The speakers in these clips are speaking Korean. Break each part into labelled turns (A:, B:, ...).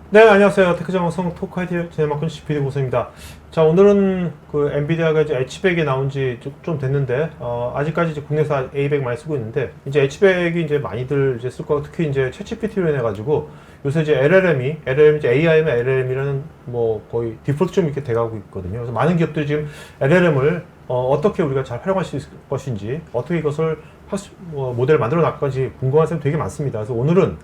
A: 네, 안녕하세요. 테크정보성 토크 아이디어 진행 맡은 CPD 고성입니다. 자, 오늘은 그 엔비디아가 이제 H100이 나온 지 좀 됐는데, 아직까지 이제 국내에서 A100 많이 쓰고 있는데, 이제 H100이 이제 많이들 이제 쓸 거고, 특히 이제 챗GPT로 인해가지고, 요새 이제 LLM 이제 AI나 LLM이라는 뭐 거의 디폴트 좀 이렇게 돼가고 있거든요. 그래서 많은 기업들이 지금 LLM을 어떻게 우리가 잘 활용할 수 있을 것인지, 어떻게 이것을 모델을 만들어 나갈지 궁금한 사람이 되게 많습니다. 그래서 오늘은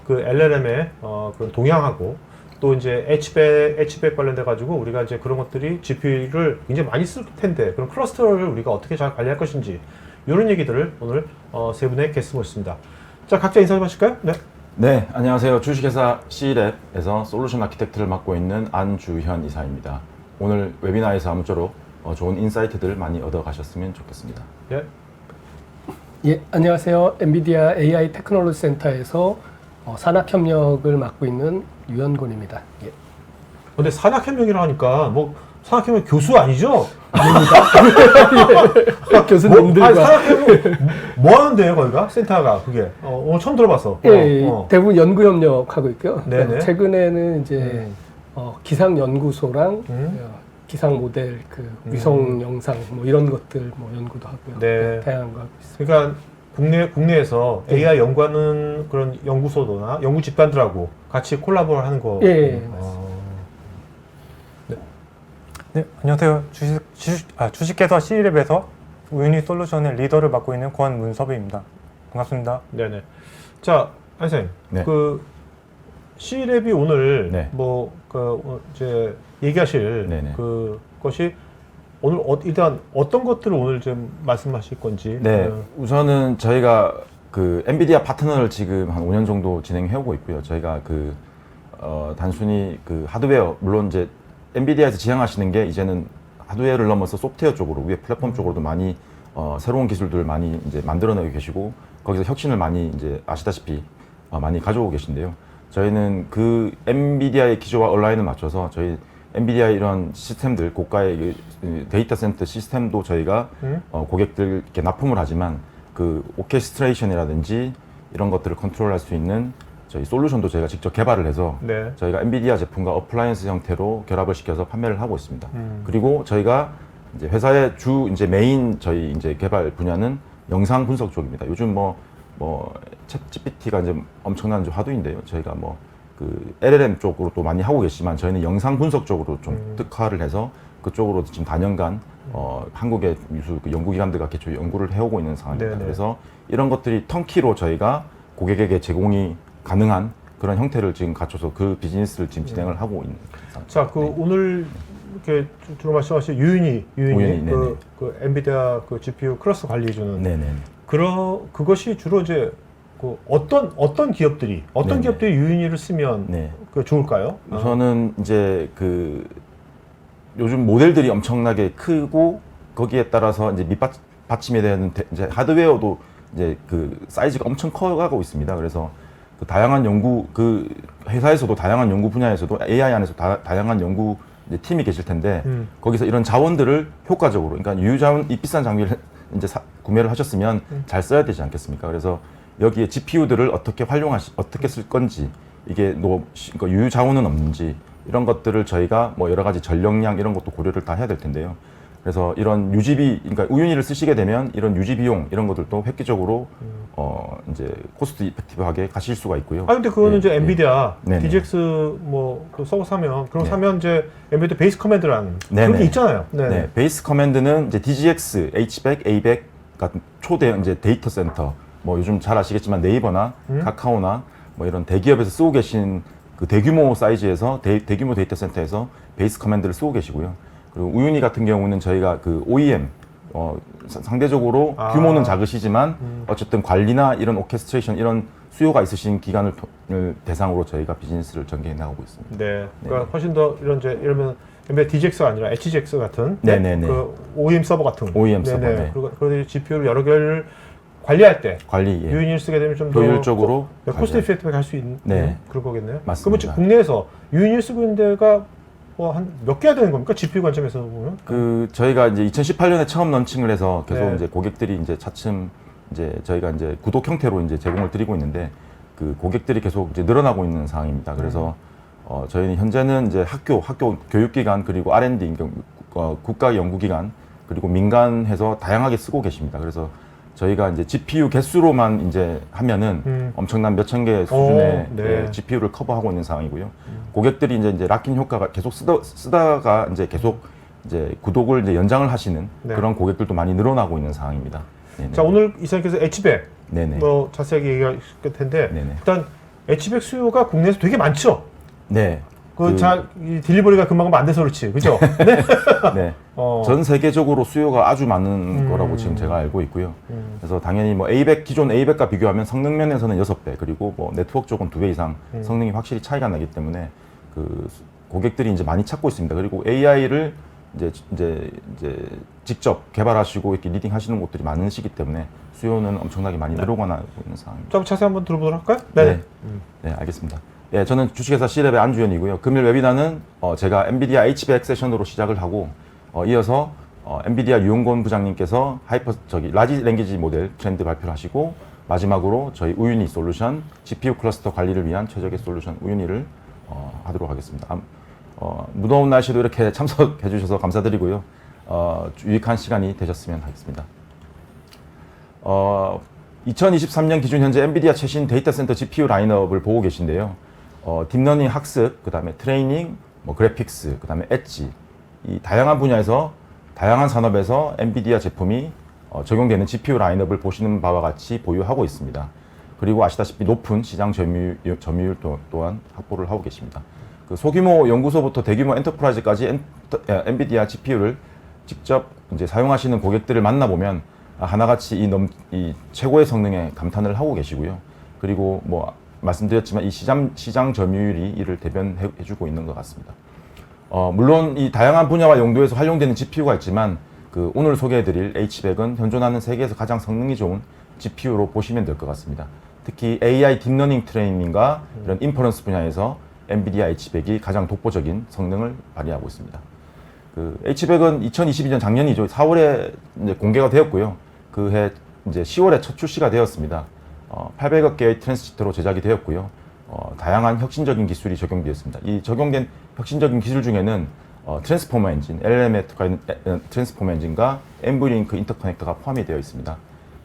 A: 그 LLM의 그런 동향하고 또 이제 H100 관련돼 가지고 우리가 이제 그런 것들이 GPU를 굉장히 많이 쓸 텐데 그런 클러스터를 우리가 어떻게 잘 관리할 것인지 이런 얘기들을 오늘 세 분의 게스트 모셨습니다. 자, 각자 인사 좀 하실까요? 네.
B: 네, 안녕하세요. 주식회사 C랩에서 솔루션 아키텍트를 맡고 있는 안주현 이사입니다. 오늘 웨비나에서 아무쪼록 좋은 인사이트들 많이 얻어가셨으면 좋겠습니다.
A: 예.
C: 예, 안녕하세요. 엔비디아 AI 테크놀로지 센터에서 산학협력을 맡고 있는 유현곤입니다. 예.
A: 근데 산학협력이라 하니까 뭐 산학협력 교수 아니죠?
C: 교수님들과
A: 산학협력 뭐 하는데요, 거기가? 센터가 그게 오늘 처음 들어봤어.
C: 예, 대부분 연구협력하고 있고요.
A: 네네.
C: 최근에는 이제 기상연구소랑 기상 모델, 위성 영상 뭐 이런 것들 뭐 연구도 하고요.
A: 네.
C: 다양한 거 하고 있습니다.
A: 그러니까 국내에서 AI 연구하는 그런 연구소나 연구 집단들하고 같이 콜라보를 하는 거.
C: 예,
D: 네, 안녕하세요. 주식회사 C랩에서 우유니 솔루션의 리더를 맡고 있는 권문섭입니다. 반갑습니다.
A: 네네. 자, 안 선생님.
B: 네.
A: 그 C랩이 오늘
B: 네.
A: 이제 얘기하실
B: 네네.
A: 그것이 오늘 일단 어떤 것들을 오늘 좀 말씀하실 건지.
B: 네, 우선은 저희가 그 엔비디아 파트너를 지금 한 5년 정도 진행해 오고 있고요. 저희가 단순히 하드웨어, 물론 이제 엔비디아에서 지향하시는 게 이제는 하드웨어를 넘어서 소프트웨어 쪽으로, 위에 플랫폼 쪽으로도 많이 새로운 기술들을 많이 이제 만들어내고 계시고, 거기서 혁신을 많이 이제 아시다시피 많이 가져오고 계신데요. 저희는 그 엔비디아의 기조와 온라인을 맞춰서 저희 엔비디아 이런 시스템들, 고가의 데이터 센터 시스템도 저희가 고객들께 납품을 하지만 그 오케스트레이션이라든지 이런 것들을 컨트롤할 수 있는 저희 솔루션도 저희가 직접 개발을 해서
A: 네.
B: 저희가 엔비디아 제품과 어플라이언스 형태로 결합을 시켜서 판매를 하고 있습니다. 그리고 저희가 이제 회사의 이제 메인 저희 이제 개발 분야는 영상 분석 쪽입니다. 요즘 챗GPT가 이제 엄청난 화두인데요. 저희가 LLM 쪽으로 또 많이 하고 계시지만 저희는 영상 분석 쪽으로 좀 특화를 해서 그쪽으로 지금 다년간 한국의 유수 연구기관들과 개초 연구를 해오고 있는 상황입니다.
A: 네네.
B: 그래서 이런 것들이 턴키로 저희가 고객에게 제공이 가능한 그런 형태를 지금 갖춰서 그 비즈니스를 지금 진행을 하고 있는 상황입니다.
A: 자, 오늘 이렇게 주로 말씀하신 유윤이
B: 네네.
A: 그 엔비디아 그 GPU 클러스터 관리해주는
B: 네네.
A: 그것이 주로 이제 어떤 기업들이
B: 네네.
A: 유인이를 쓰면
B: 네.
A: 좋을까요?
B: 우선은 이제 요즘 모델들이 엄청나게 크고 거기에 따라서 이제 밑받침에 대한 이제 하드웨어도 이제 사이즈가 엄청 커가고 있습니다. 그래서 다양한 연구 회사에서도 다양한 연구 분야에서도 AI 안에서 다양한 연구 이제 팀이 계실 텐데 거기서 이런 자원들을 효과적으로, 그러니까 유유자원, 이 비싼 장비를 이제 구매를 하셨으면 잘 써야 되지 않겠습니까? 그래서 여기에 GPU들을 어떻게 쓸 건지, 이게 그러니까 유유 자원은 없는지, 이런 것들을 저희가 여러 가지 전력량 이런 것도 고려를 다 해야 될 텐데요. 그래서 이런 유지비, 그러니까 우유니를 쓰시게 되면 이런 유지 비용 이런 것들도 획기적으로 이제 코스트 이펙티브하게 가실 수가 있고요.
A: 근데 그거는 이제 엔비디아
B: 네네.
A: DGX 서버 사면 사면 이제 엔비디아 베이스 커맨드라는 그런 게 있잖아요.
B: 네, 베이스 커맨드는 이제 DGX, H100, A100 같은 초대 이제 데이터 센터, 요즘 잘 아시겠지만 네이버나 카카오나 이런 대기업에서 쓰고 계신 그 대규모 사이즈에서 대규모 데이터 센터에서 베이스 커맨드를 쓰고 계시고요. 그리고 우유니 같은 경우는 저희가 OEM 상대적으로 규모는 작으시지만 어쨌든 관리나 이런 오케스트레이션 이런 수요가 있으신 기관을 대상으로 저희가 비즈니스를 전개해 나가고 있습니다.
A: 네, 그러니까 훨씬 더 이러면 엔비디아 DGX가 아니라 HGX 같은
B: 네네네.
A: OEM 서버 같은
B: OEM 서버. 네.
A: 그리고 GPU를 여러 개를 관리할 때
B: 관리, 예.
A: 유인을 쓰게 되면 좀 더
B: 효율적으로
A: 코스트 이펙티브하게 할 수 있는 그런 거겠네요.
B: 맞습니다.
A: 그러면 국내에서 유인을 쓰고 있는 데가 한 몇 개야 되는 겁니까? GPU 관점에서 보면?
B: 저희가 이제 2018년에 처음 런칭을 해서 계속
A: 네.
B: 이제 고객들이 이제 차츰 이제 저희가 이제 구독 형태로 이제 제공을 드리고 있는데 그 고객들이 계속 이제 늘어나고 있는 상황입니다. 그래서 저희는 현재는 이제 학교 교육기관 그리고 R&D 국가 연구기관 그리고 민간해서 다양하게 쓰고 계십니다. 그래서 저희가 이제 GPU 개수로만 이제 하면은 엄청난 몇천 개 수준의
A: 네.
B: GPU를 커버하고 있는 상황이고요. 고객들이 이제 락인 효과가 계속 쓰다가 이제 계속 이제 구독을 이제 연장을 하시는
A: 네.
B: 그런 고객들도 많이 늘어나고 있는 상황입니다. 네네.
A: 자, 오늘 이사님께서 H백
B: 네네.
A: 뭐 자세하게 얘기할 텐데
B: 네네.
A: 일단 H백 수요가 국내에서 되게 많죠.
B: 네.
A: 이 딜리버리가 금방 안 돼서 그렇지, 그죠? 네.
B: 네.
A: 어.
B: 전 세계적으로 수요가 아주 많은 거라고 지금 제가 알고 있고요. 그래서 당연히 뭐 기존 A100과 비교하면 성능 면에서는 6배, 그리고 뭐 네트워크 쪽은 2배 이상 성능이 확실히 차이가 나기 때문에 그 고객들이 이제 많이 찾고 있습니다. 그리고 AI를 이제 직접 개발하시고 이렇게 리딩하시는 곳들이 많으시기 때문에 수요는 엄청나게 많이 늘어나고 있는 상황입니다.
A: 좀 자세히 한번 들어보도록 할까요?
B: 네. 네, 알겠습니다. 예, 저는 주식회사 C랩의 안주현이고요. 금일 웨비나는 제가 엔비디아 H100 세션으로 시작을 하고 이어서 엔비디아 유용곤 부장님께서 라지 랭귀지 모델 트렌드 발표를 하시고 마지막으로 저희 우유니 솔루션 GPU 클러스터 관리를 위한 최적의 솔루션 우유니를 하도록 하겠습니다. 무더운 날씨도 이렇게 참석해 주셔서 감사드리고요. 유익한 시간이 되셨으면 하겠습니다. 2023년 기준 현재 엔비디아 최신 데이터 센터 GPU 라인업을 보고 계신데요. 딥러닝 학습, 그 다음에 트레이닝, 뭐 그래픽스, 그 다음에 엣지, 이 다양한 분야에서 다양한 산업에서 엔비디아 제품이 적용되는 GPU 라인업을 보시는 바와 같이 보유하고 있습니다. 그리고 아시다시피 높은 시장 점유율 또한 확보를 하고 계십니다. 그 소규모 연구소부터 대규모 엔터프라이즈까지 엔비디아 GPU를 직접 이제 사용하시는 고객들을 만나보면 하나같이 이 최고의 성능에 감탄을 하고 계시고요. 그리고 뭐 말씀드렸지만 이 시장 점유율이 이를 대변해주고 있는 것 같습니다. 물론 이 다양한 분야와 용도에서 활용되는 GPU가 있지만 그 오늘 소개해드릴 H100은 현존하는 세계에서 가장 성능이 좋은 GPU로 보시면 될 것 같습니다. 특히 AI 딥러닝 트레이닝과 이런 인퍼런스 분야에서 엔비디아 H100이 가장 독보적인 성능을 발휘하고 있습니다. 그 H100은 2022년 작년이죠. 4월에 이제 공개가 되었고요. 그해 이제 10월에 첫 출시가 되었습니다. 800억 개의 트랜시스터로 제작이 되었고요. 다양한 혁신적인 기술이 적용되었습니다. 이 적용된 혁신적인 기술 중에는 트랜스포머 엔진, LLM에 특화된 트랜스포머 엔진과 NVLink 인터커넥터가 포함이 되어 있습니다.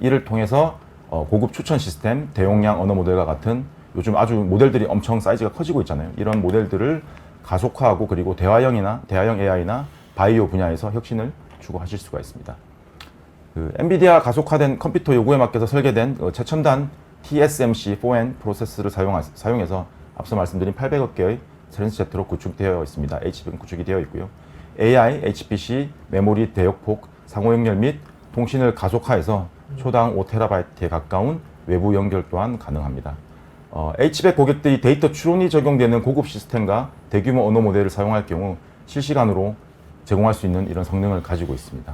B: 이를 통해서 고급 추천 시스템, 대용량 언어 모델과 같은 요즘 아주 모델들이 엄청 사이즈가 커지고 있잖아요. 이런 모델들을 가속화하고 그리고 대화형 AI나 바이오 분야에서 혁신을 추구하실 수가 있습니다. 그 엔비디아 가속화된 컴퓨터 요구에 맞게서 설계된 최첨단 TSMC4N 프로세스를 사용해서 앞서 말씀드린 800억 개의 트랜시스터로 구축되어 있습니다. H100은 구축이 되어 있고요. AI, HPC, 메모리 대역폭, 상호 연결 및 통신을 가속화해서 초당 5TB에 가까운 외부 연결 또한 가능합니다. H100 고객들이 데이터 추론이 적용되는 고급 시스템과 대규모 언어 모델을 사용할 경우 실시간으로 제공할 수 있는 이런 성능을 가지고 있습니다.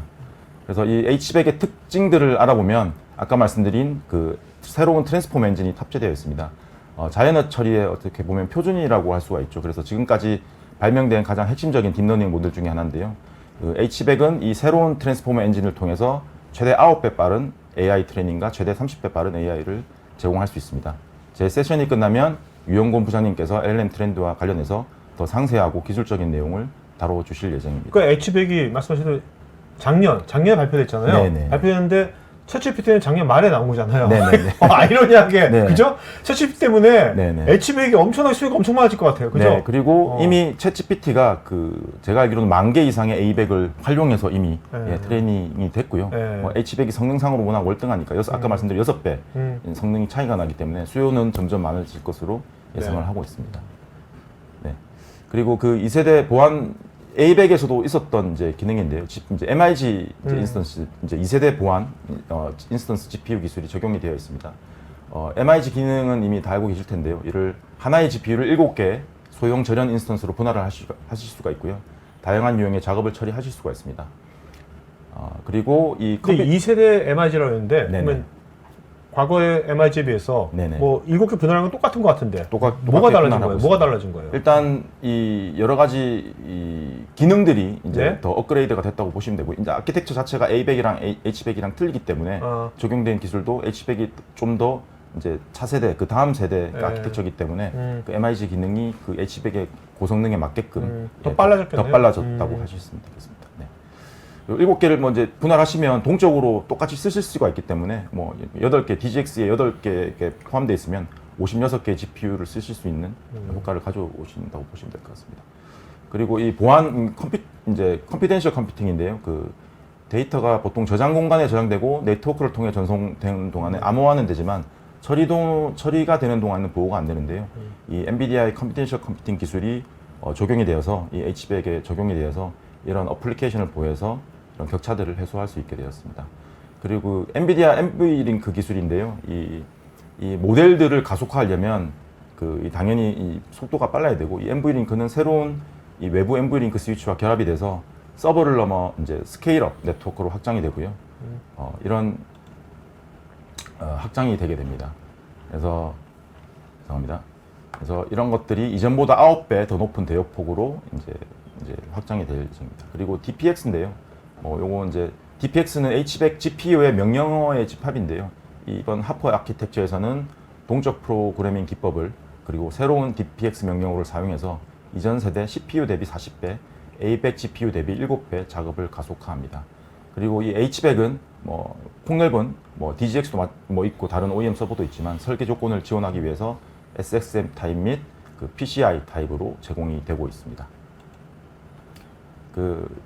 B: 그래서 이 H100의 특징들을 알아보면 아까 말씀드린 그 새로운 트랜스포머 엔진이 탑재되어 있습니다. 자연어 처리에 어떻게 보면 표준이라고 할 수가 있죠. 그래서 지금까지 발명된 가장 핵심적인 딥러닝 모델 중에 하나인데요. 그 H100은 이 새로운 트랜스포머 엔진을 통해서 최대 9배 빠른 AI 트레이닝과 최대 30배 빠른 AI를 제공할 수 있습니다. 제 세션이 끝나면 유영곤 부장님께서 LLM 트렌드와 관련해서 더 상세하고 기술적인 내용을 다뤄주실 예정입니다.
A: 그 H100이 말씀하신 대로 작년에 발표됐잖아요.
B: 네네.
A: 발표했는데 챗GPT는 작년 말에 나온 거잖아요.
B: 네네네.
A: 아이러니하게
B: 네.
A: 그죠? 챗GPT 때문에
B: 네네.
A: H100이 엄청나게 수요가 엄청 많아질 것 같아요. 그죠?
B: 네, 그리고 이미 챗GPT가 제가 알기로는 10,000개 이상의 A100을 활용해서 이미
A: 네.
B: 트레이닝이 됐고요.
A: 네.
B: H100이 성능상으로 워낙 월등하니까 아까 말씀드린 6배 성능이 차이가 나기 때문에 수요는 점점 많아질 것으로 예상을
A: 네.
B: 하고 있습니다. 네. 그리고 그 2세대 보안 A100에서도 있었던 이제 기능인데요. 이제 MIG 인스턴스 이제 2세대 보안 인스턴스 GPU 기술이 적용이 되어 있습니다. MIG 기능은 이미 다 알고 계실 텐데요. 이를 하나의 GPU를 7개 소형 절연 인스턴스로 분할을 하실 수가 있고요. 다양한 유형의 작업을 처리하실 수가 있습니다. 그리고 이
A: 근데 2세대 MIG라고 했는데
B: 네네.
A: 그러면 과거의 MIG에 비해서
B: 네네.
A: 뭐 7개 분할한 건 똑같은 것 같은데
B: 똑같게
A: 뭐가 달라진
B: 분할하고
A: 거예요? 뭐가 달라진 거예요?
B: 일단 이 여러 가지 이 기능들이 이제
A: 네.
B: 더 업그레이드가 됐다고 보시면 되고 이제 아키텍처 자체가 A100이랑 H100이랑 틀리기 때문에 적용된 기술도 H100이 좀 더 이제 차세대 그 다음 세대
A: 네.
B: 아키텍처이기 때문에 그 MIG 기능이 그 H100의 고성능에 맞게끔
A: 더 빨라졌겠네요.
B: 더 빨라졌다고 하셨으면 되겠습니다. 네. 7개를 뭐 이제 분할하시면 동적으로 똑같이 쓰실 수가 있기 때문에 뭐 8개 DGX에 8개 포함되어 있으면 56개의 GPU를 쓰실 수 있는 효과를 가져오신다고 보시면 될 것 같습니다. 그리고 이 보안 이제 컴피덴셜 컴퓨팅인데요. 그 데이터가 보통 저장 공간에 저장되고 네트워크를 통해 전송되는 동안에 암호화는 되지만 처리가 되는 동안은 보호가 안 되는데요. 이 엔비디아의 컴피덴셜 컴퓨팅 기술이 적용이 되어서 이 H100에 적용이 되어서 이런 어플리케이션을 보호해서 이런 격차들을 해소할 수 있게 되었습니다. 그리고 엔비디아 NVLink 기술인데요. 이 모델들을 가속화하려면 당연히 이 속도가 빨라야 되고 이 NVLink는 새로운 이 외부 NVLink 스위치와 결합이 돼서 서버를 넘어 이제 스케일업 네트워크로 확장이 되고요. 이런 확장이 되게 됩니다. 그래서 죄송합니다. 그래서 이런 것들이 이전보다 9배 더 높은 대역폭으로 이제 확장이 될 예정입니다. 그리고 DPX인데요. 요거 이제 DPX는 H100 GPU의 명령어의 집합인데요. 이번 하퍼 아키텍처에서는 동적 프로그래밍 기법을 그리고 새로운 DPX 명령어를 사용해서 이전 세대 CPU 대비 40배, A100 GPU 대비 7배 작업을 가속화합니다. 그리고 이 H100은 폭넓은 DGX도 있고 다른 OEM 서버도 있지만 설계 조건을 지원하기 위해서 SXM 타입 및 그 PCI 타입으로 제공이 되고 있습니다.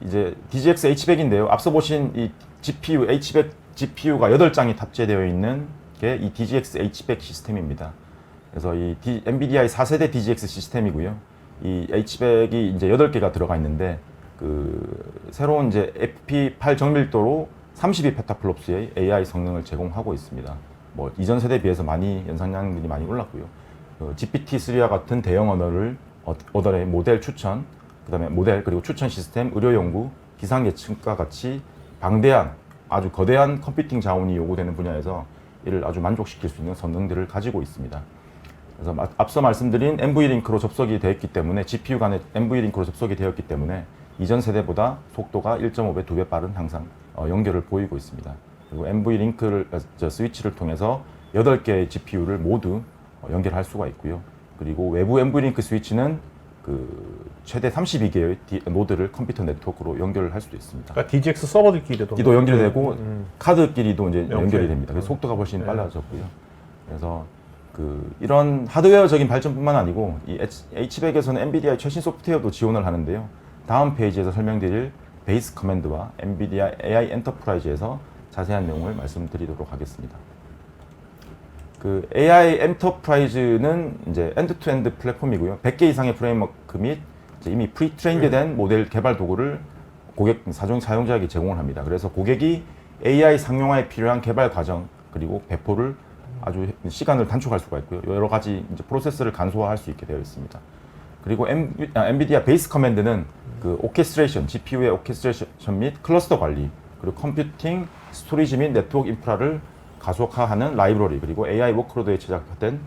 B: 이제 DGX H100인데요. 앞서 보신 이 GPU H100 GPU가 8장이 탑재되어 있는 게 이 DGX H100 시스템입니다. 그래서 이 엔비디아의 4세대 DGX 시스템이고요. 이 H100이 이제 8개가 들어가 있는데 새로운 이제 FP8 정밀도로 32페타플롭스의 AI 성능을 제공하고 있습니다. 이전 세대에 비해서 연산량들이 많이 올랐고요. GPT-3와 같은 대형 언어의 모델 추천, 그다음에 모델 그리고 추천 시스템, 의료 연구, 기상 예측과 같이 아주 거대한 컴퓨팅 자원이 요구되는 분야에서 이를 아주 만족시킬 수 있는 성능들을 가지고 있습니다. 그래서 앞서 말씀드린 NVLink로 접속이 되었기 때문에 GPU 간에 NVLink로 접속이 되었기 때문에 이전 세대보다 속도가 1.5배, 2배 빠른 항상 연결을 보이고 있습니다. 그리고 NVLink 스위치를 통해서 8개의 GPU를 모두 연결할 수가 있고요. 그리고 외부 NVLink 스위치는 최대 32개의 노드를 컴퓨터 네트워크로 연결을 할 수도 있습니다.
A: 그러니까 DGX 서버들끼리도
B: 연결되고 카드끼리도 이제 연결이 됩니다. 그래서
A: 음.
B: 속도가 훨씬 빨라졌고요. 그래서 이런 하드웨어적인 발전뿐만 아니고 이 H100에서는 엔비디아의 최신 소프트웨어도 지원을 하는데요. 다음 페이지에서 설명드릴 베이스 커맨드와 엔비디아 AI 엔터프라이즈에서 자세한 내용을 말씀드리도록 하겠습니다. AI 엔터프라이즈는 이제 엔드-투-엔드 플랫폼이고요. 100개 이상의 프레임워크 및 이미 프리트레인드된 모델 개발 도구를 고객 사용자에게 제공을 합니다. 그래서 고객이 AI 상용화에 필요한 개발 과정 그리고 배포를 아주 시간을 단축할 수가 있고요. 여러 가지 이제 프로세스를 간소화할 수 있게 되어 있습니다. 그리고 엔비디아 베이스 커맨드는 오케스트레이션, GPU의 오케스트레이션 및 클러스터 관리, 그리고 컴퓨팅, 스토리지 및 네트워크 인프라를 가속화하는 라이브러리, 그리고 AI 워크로드에 제작된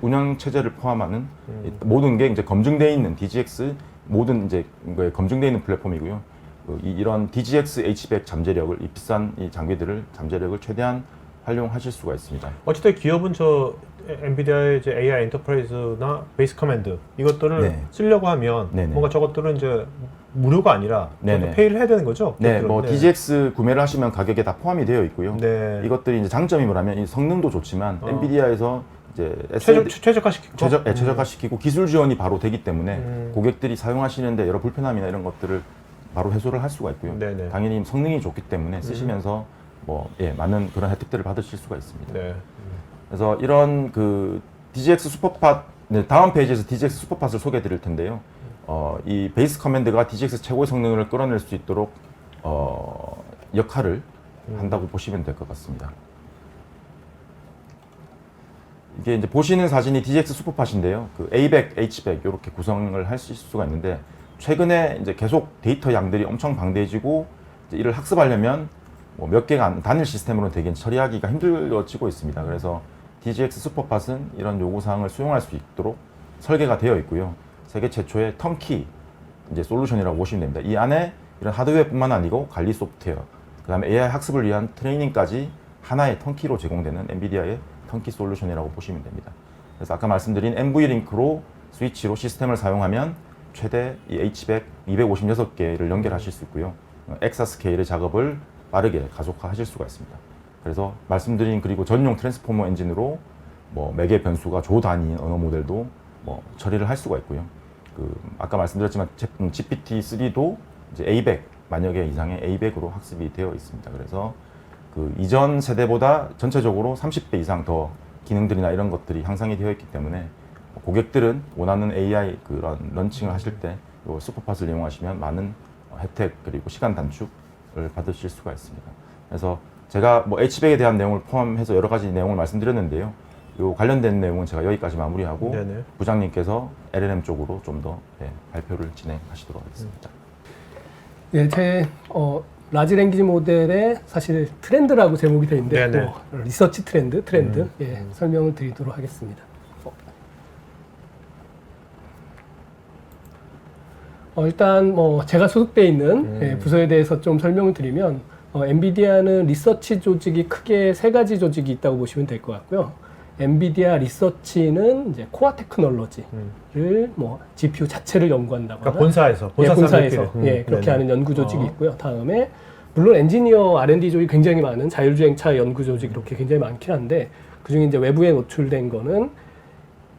B: 운영 체제를 포함하는 모든 게 이제 검증되어 있는 DGX 모든 이제 검증되어 있는 플랫폼이고요. 이런 DGX H100 잠재력을 이 비싼 이 장비들을 잠재력을 최대한 활용하실 수가 있습니다.
A: 어쨌든 기업은 엔비디아의 이제 AI 엔터프라이즈나 베이스 커맨드 이것들을 쓰려고 하면 뭔가 저것들은 이제 무료가 아니라 페이를 해야 되는 거죠?
B: 네, DGX 구매를 하시면 가격에 다 포함이 되어 있고요. 이것들이 이제 장점이 뭐냐면 이 성능도 좋지만 엔비디아에서 이제 최적화시키고 기술 지원이 바로 되기 때문에 고객들이 사용하시는데 여러 불편함이나 이런 것들을 바로 해소를 할 수가 있고요. 당연히 성능이 좋기 때문에 쓰시면서 많은 그런 혜택들을 받으실 수가 있습니다. 그래서 이런 DGX 슈퍼팟, 다음 페이지에서 DGX 슈퍼팟을 소개해 드릴 텐데요. 이 베이스 커맨드가 DGX 최고의 성능을 끌어낼 수 있도록 역할을 한다고 보시면 될 것 같습니다. 이게 이제 보시는 사진이 DGX 슈퍼팟인데요. A100, H100 이렇게 구성을 할 수가 있는데 최근에 이제 계속 데이터 양들이 엄청 방대해지고 이를 학습하려면 몇 개가 단일 시스템으로는 되게 처리하기가 힘들어지고 있습니다. 그래서 DGX 슈퍼팟은 이런 요구사항을 수용할 수 있도록 설계가 되어 있고요. 세계 최초의 턴키 이제 솔루션이라고 보시면 됩니다. 이 안에 이런 하드웨어뿐만 아니고 관리 소프트웨어, 그다음에 AI 학습을 위한 트레이닝까지 하나의 턴키로 제공되는 엔비디아의 턴키 솔루션이라고 보시면 됩니다. 그래서 아까 말씀드린 NV링크로 스위치로 시스템을 사용하면 최대 이 H100 256개를 연결하실 수 있고요. 엑사스케일의 작업을 빠르게 가속화하실 수가 있습니다. 그래서 말씀드린 그리고 전용 트랜스포머 엔진으로 뭐 매개 변수가 조 단위인 언어 모델도 뭐 처리를 할 수가 있고요. 그 아까 말씀드렸지만 GPT-3도 이제 A100 만여 개 이상의 A100으로 학습이 되어 있습니다. 그래서 그 이전 세대보다 전체적으로 30배 이상 더 기능들이나 이런 것들이 향상이 되어 있기 때문에 고객들은 원하는 AI 그런 런칭을 하실 때 이 슈퍼팟을 이용하시면 많은 혜택 그리고 시간 단축을 받으실 수가 있습니다. 그래서 제가 뭐 H100에 대한 내용을 포함해서 여러 가지 내용을 말씀드렸는데요. 요 관련된 내용은 제가 여기까지 마무리하고
A: 네네.
B: 부장님께서 LLM 쪽으로 좀 더 발표를 진행하시도록 하겠습니다.
C: 예, 제 라지 랭귀지 모델의 사실 트렌드라고 제목이 되어 있는데
A: 네네.
C: 또 리서치 트렌드 예, 설명을 드리도록 하겠습니다. 일단 뭐 제가 소속돼 있는 예, 부서에 대해서 좀 설명을 드리면 엔비디아는 리서치 조직이 크게 세 가지 조직이 있다고 보시면 될 것 같고요. 엔비디아 리서치는 이제 코어 테크놀로지를 뭐 GPU 자체를 연구한다거나
A: 그러니까 본사에서
C: 본사에서 예, 그렇게
A: 네네.
C: 하는 연구 조직이 있고요. 다음에 물론 엔지니어 R&D 조직이 굉장히 많은 자율주행차 연구 조직이 이렇게 굉장히 많긴 한데 그중에 이제 외부에 노출된 거는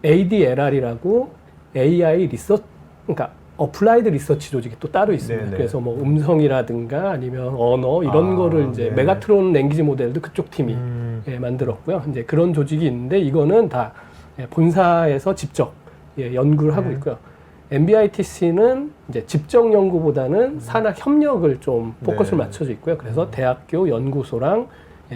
C: ADLR이라고 AI 리서치 그러니까 어플라이드 리서치 조직이 또 따로 있습니다.
A: 네네.
C: 그래서 뭐 음성이라든가 아니면 언어 이런 거를 이제
A: 네.
C: 메가트론 랭귀지 모델도 그쪽 팀이 예, 만들었고요. 이제 그런 조직이 있는데 이거는 다 본사에서 직접 연구를 하고 있고요. MBITC는 이제 집정 연구보다는 산학 협력을 좀 포커스를
A: 네.
C: 맞춰져 있고요. 그래서 대학교 연구소랑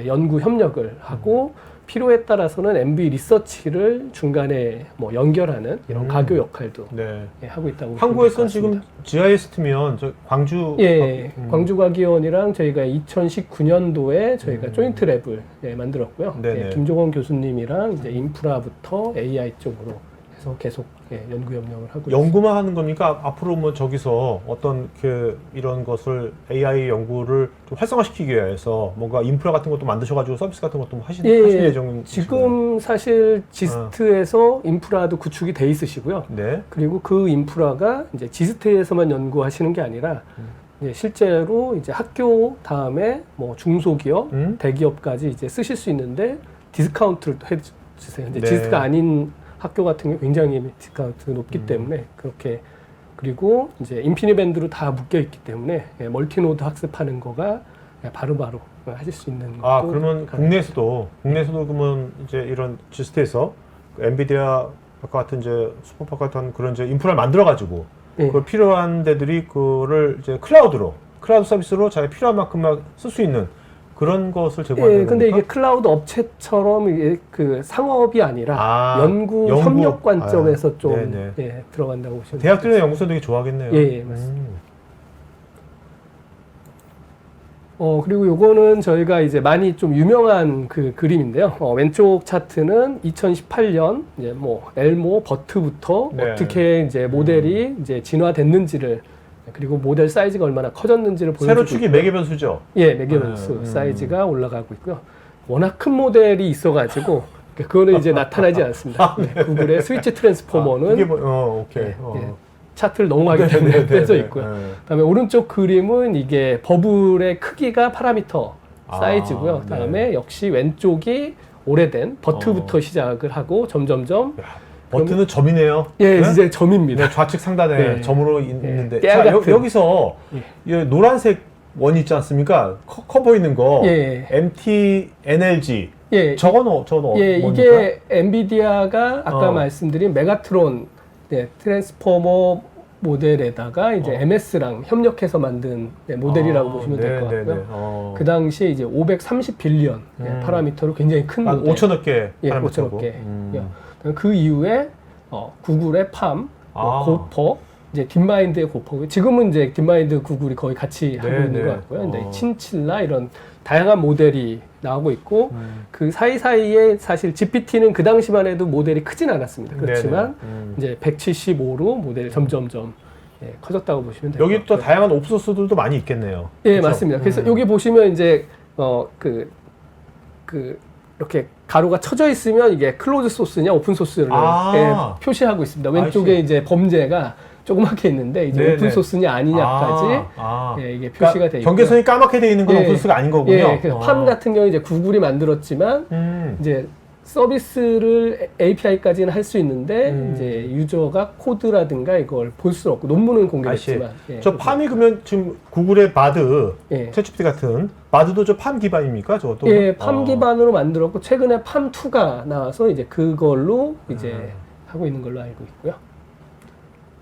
C: 연구 협력을 하고 필요에 따라서는 MB 리서치를 중간에 뭐 연결하는 이런 가교 역할도
A: 네.
C: 하고 있다고 보시면
A: 한국에서는
C: 될것 같습니다.
A: 지금 GIS 팀이면 저 광주
C: 광주과기원이랑 저희가 2019년도에 저희가 조인트 랩을 만들었고요.
A: 네네.
C: 김종원 교수님이랑 이제 인프라부터 AI 쪽으로 해서 계속 연구 협력을 하고 있습니다.
A: 연구만 하는 겁니까? 앞으로 뭐 저기서 어떤 그 이런 것을 AI 연구를 좀 활성화시키기 위해서 뭔가 인프라 같은 것도 만드셔가지고 서비스 같은 것도 하실 예정이신가요?
C: 지금 사실 지스트에서 인프라도 구축이 돼 있으시고요.
A: 네.
C: 그리고 그 인프라가 이제 지스트에서만 연구하시는 게 아니라 이제 실제로 이제 학교 다음에 뭐 중소기업, 대기업까지 이제 쓰실 수 있는데 디스카운트를 해주세요. 이제
A: 네.
C: 지스트가 아닌 학교 같은 게 굉장히 디스카운트가 높기 때문에 그렇게 그리고 이제 인피니밴드로 다 묶여 있기 때문에 멀티노드 학습하는 거가 바로바로 하실 수 있는 것도
A: 그러면 국내에서도 그러면 이제 이런 지스트에서 그 엔비디아 아까 같은 이제 슈퍼팟 같은 그런 이제 인프라를 만들어 가지고 그걸 필요한 데들이 그거를 이제 클라우드 서비스로 자기 필요한 만큼만 쓸 수 있는 그런 것을 제공하는 겁니까?
C: 근데 이게 클라우드 업체처럼 이게 그 상업이 아니라 연구 협력 관점에서 좀 들어간다고 보시면
A: 대학들이나 연구소도 되게 좋아하겠네요.
C: 예, 맞습니다. 그리고 요거는 저희가 이제 많이 좀 유명한 그 그림인데요. 왼쪽 차트는 2018년 이제 뭐 엘모 버트부터 어떻게 이제 모델이 이제 진화됐는지를 그리고 모델 사이즈가 얼마나 커졌는지를 보여주고
A: 세로축이 매개 변수죠?
C: 예, 매개 변수 사이즈가 올라가고 있고요. 워낙 큰 모델이 있어가지고 그거는 이제 나타나지 않습니다. 구글의 스위치 트랜스포머는
A: 이게 오케이.
C: 차트를 넘어가기 때문에 빼져 있고요. 그다음에 오른쪽 그림은 이게 버블의 크기가 파라미터 사이즈고요. 그다음에 역시 왼쪽이 오래된 버트부터 시작을 하고 점점점
A: 버튼은 점이네요.
C: 네? 이제 점입니다.
A: 네, 좌측 상단에 점으로 있는데
C: 자,
A: 여기서 이 노란색 원 있지 않습니까? 커 보이는 거 MT NLG 저거는 뭡니까?
C: 이게 엔비디아가 아까 말씀드린 메가트론 트랜스포머 모델에다가 이제 MS랑 협력해서 만든 모델이라고 보시면 될 것 같고요. 그 당시에 이제 530 빌리언 파라미터로 굉장히 큰 모델.
A: 5천억 개 파라미터고.
C: 5천억 개. 그 이후에 구글의 팜, 고퍼, 이제 딥마인드의 고퍼. 지금은 이제 딥마인드 구글이 거의 같이 하고 있는 것 같고요. 근데 친칠라 이런 다양한 모델이 나오고 있고 그 사이사이에 사실 GPT는 그 당시만 해도 모델이 크진 않았습니다. 그렇지만 이제 175로 모델이 점점점 예, 커졌다고 보시면 돼요.
A: 여기 또 다양한 옵소스들도 많이 있겠네요.
C: 예,
A: 그렇죠?
C: 맞습니다. 그래서 여기 보시면 이제 이렇게 가로가 쳐져 있으면 이게 클로즈 소스냐 오픈 소스를 예, 표시하고 있습니다. 왼쪽에 이제 범죄가 조그맣게 있는데 이제
A: 네네.
C: 오픈 소스냐 아니냐까지 예, 이게 표시가
A: 그러니까
C: 돼 있고
A: 경계선이 까맣게 돼 있는 건
C: 예.
A: 오픈 소스가 아닌 거군요.
C: 예, 그래서 팜 같은 경우 이제 구글이 만들었지만 이제 서비스를 API까지는 할 수 있는데 이제 유저가 코드라든가 이걸 볼 수는 없고 논문은 공개됐지만 예,
A: 저 팜이 그러면 지금 구글의 바드,
C: 예.
A: 챗GPT 같은 바드도 저 팜 기반입니까? 저것도?
C: 예, 팜 기반으로 만들었고 최근에 팜2가 나와서 이제 그걸로 이제 하고 있는 걸로 알고 있고요.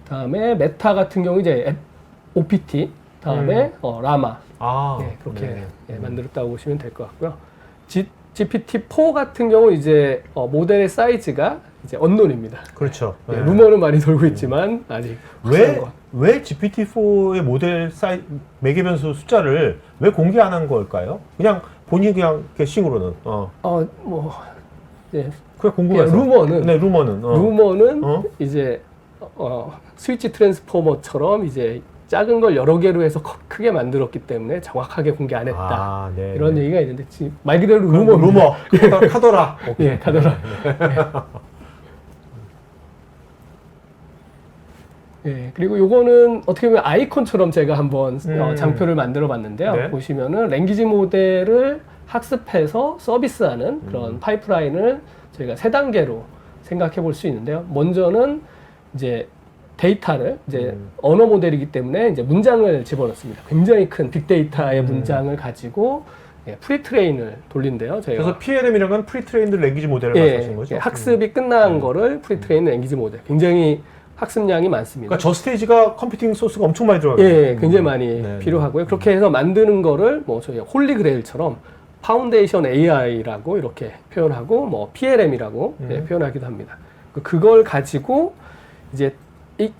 C: 다음에 메타 같은 경우 이제 OPT 다음에 라마 예, 그렇게 예, 만들었다고 보시면 될 것 같고요. GPT-4 같은 경우 이제 모델의 사이즈가 이제 언론입니다.
A: 그렇죠.
C: 예, 루머는 많이 돌고 있있지만 아직
A: 왜 GPT-4의 모델 매개 변수 숫자를 왜 공개 안 한 걸까요? 그냥 본인이 그냥 게싱으로는
C: 예,
A: 그냥 궁금해서.
C: 루머는 이제 스위치 트랜스포머처럼 이제 작은 걸 여러 개로 해서 크게 만들었기 때문에 정확하게 공개 안 했다. 이런 얘기가 있는데 지금 말 그대로 루머.
A: 카더라.
C: 예, 카더라. 예, 그리고 요거는 어떻게 보면 아이콘처럼 제가 한번 장표를 만들어 봤는데요.
A: 네.
C: 보시면은 랭귀지 모델을 학습해서 서비스하는 그런 파이프라인을 저희가 세 단계로 생각해 볼 수 있는데요. 먼저는 이제 데이터를 이제 언어 모델이기 때문에 이제 문장을 집어넣습니다. 굉장히 큰 빅데이터의 문장을 가지고 예, 프리트레인을 돌린대요. 저희가.
A: 그래서 PLM이란 건 프리트레인드 랭귀지 모델을 말씀하시는 거죠?
C: 예, 학습이 끝난 거를 프리트레인 랭귀지 모델. 굉장히 학습량이 많습니다.
A: 그러니까 저 스테이지가 컴퓨팅 소스가 엄청 많이 들어가요.
C: 예, 굉장히 많이 필요하고요. 그렇게 해서 만드는 거를 뭐 저희 홀리 그레일처럼 파운데이션 AI라고 이렇게 표현하고 뭐 PLM이라고 표현하기도 합니다. 그걸 가지고 이제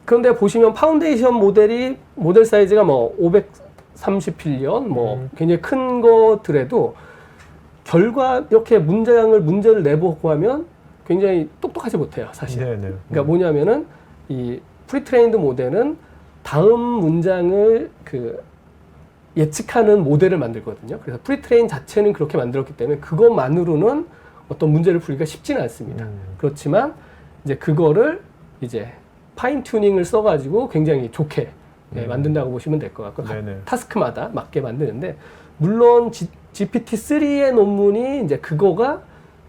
C: 그런데 보시면 파운데이션 모델 사이즈가 뭐 530빌리언 뭐 굉장히 큰 것들에도 이렇게 문제를 내보고 하면 굉장히 똑똑하지 못해요, 사실. 그러니까 뭐냐면은 이 프리트레인드 모델은 다음 문장을 예측하는 모델을 만들거든요. 그래서 프리트레인 자체는 그렇게 만들었기 때문에 그것만으로는 어떤 문제를 풀기가 쉽지는 않습니다. 그렇지만 이제 그거를 이제 파인 튜닝을 써가지고 굉장히 좋게 만든다고 보시면 될 것 같고 타스크마다 맞게 만드는데 물론 GPT-3의 논문이 이제 그거가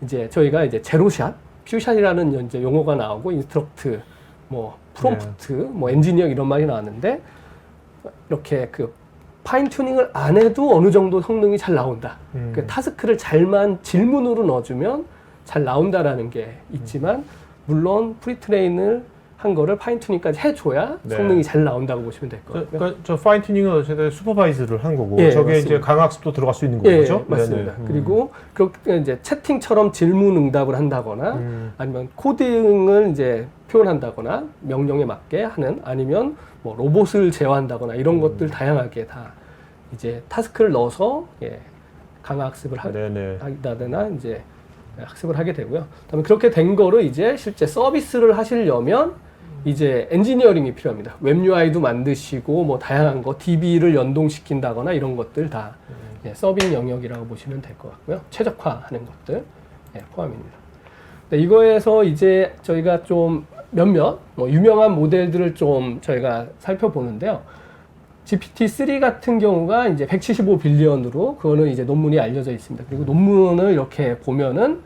C: 이제 저희가 이제 제로샷, 퓨샷이라는 이제 용어가 나오고 인스트럭트, 뭐 프롬프트, 뭐 엔지니어 이런 말이 나왔는데 이렇게 파인 튜닝을 안 해도 어느 정도 성능이 잘 나온다. 그 타스크를 잘만 질문으로 넣어주면 잘 나온다라는 게 있지만 물론 프리트레인을 한 거를 파인 튜닝까지 해줘야 성능이 잘 나온다고 보시면 될 것 같고요.
A: 그러니까 저 파인 튜닝은 어쨌든 슈퍼바이즈를 한 거고
C: 예,
A: 저게
C: 맞습니다.
A: 이제 강학습도 들어갈 수 있는 거죠.
C: 예, 맞습니다. 그리고 그렇게 이제 채팅처럼 질문 응답을 한다거나 아니면 코딩을 이제 표현한다거나 명령에 맞게 하는 아니면 뭐 로봇을 제어한다거나 이런 것들 다양하게 다 이제 타스크를 넣어서 강학습을 하다거나 이제 학습을 하게 되고요. 그다음에 그렇게 된 거를 이제 실제 서비스를 하시려면 이제 엔지니어링이 필요합니다. 웹 UI도 만드시고 뭐 다양한 거 DB를 연동시킨다거나 이런 것들 다 서빙 영역이라고 보시면 될 것 같고요. 최적화하는 것들 포함입니다. 이거에서 이제 저희가 좀 몇몇 유명한 모델들을 좀 저희가 살펴보는데요. GPT-3 같은 경우가 이제 175빌리언으로 그거는 이제 논문이 알려져 있습니다. 그리고 논문을 이렇게 보면은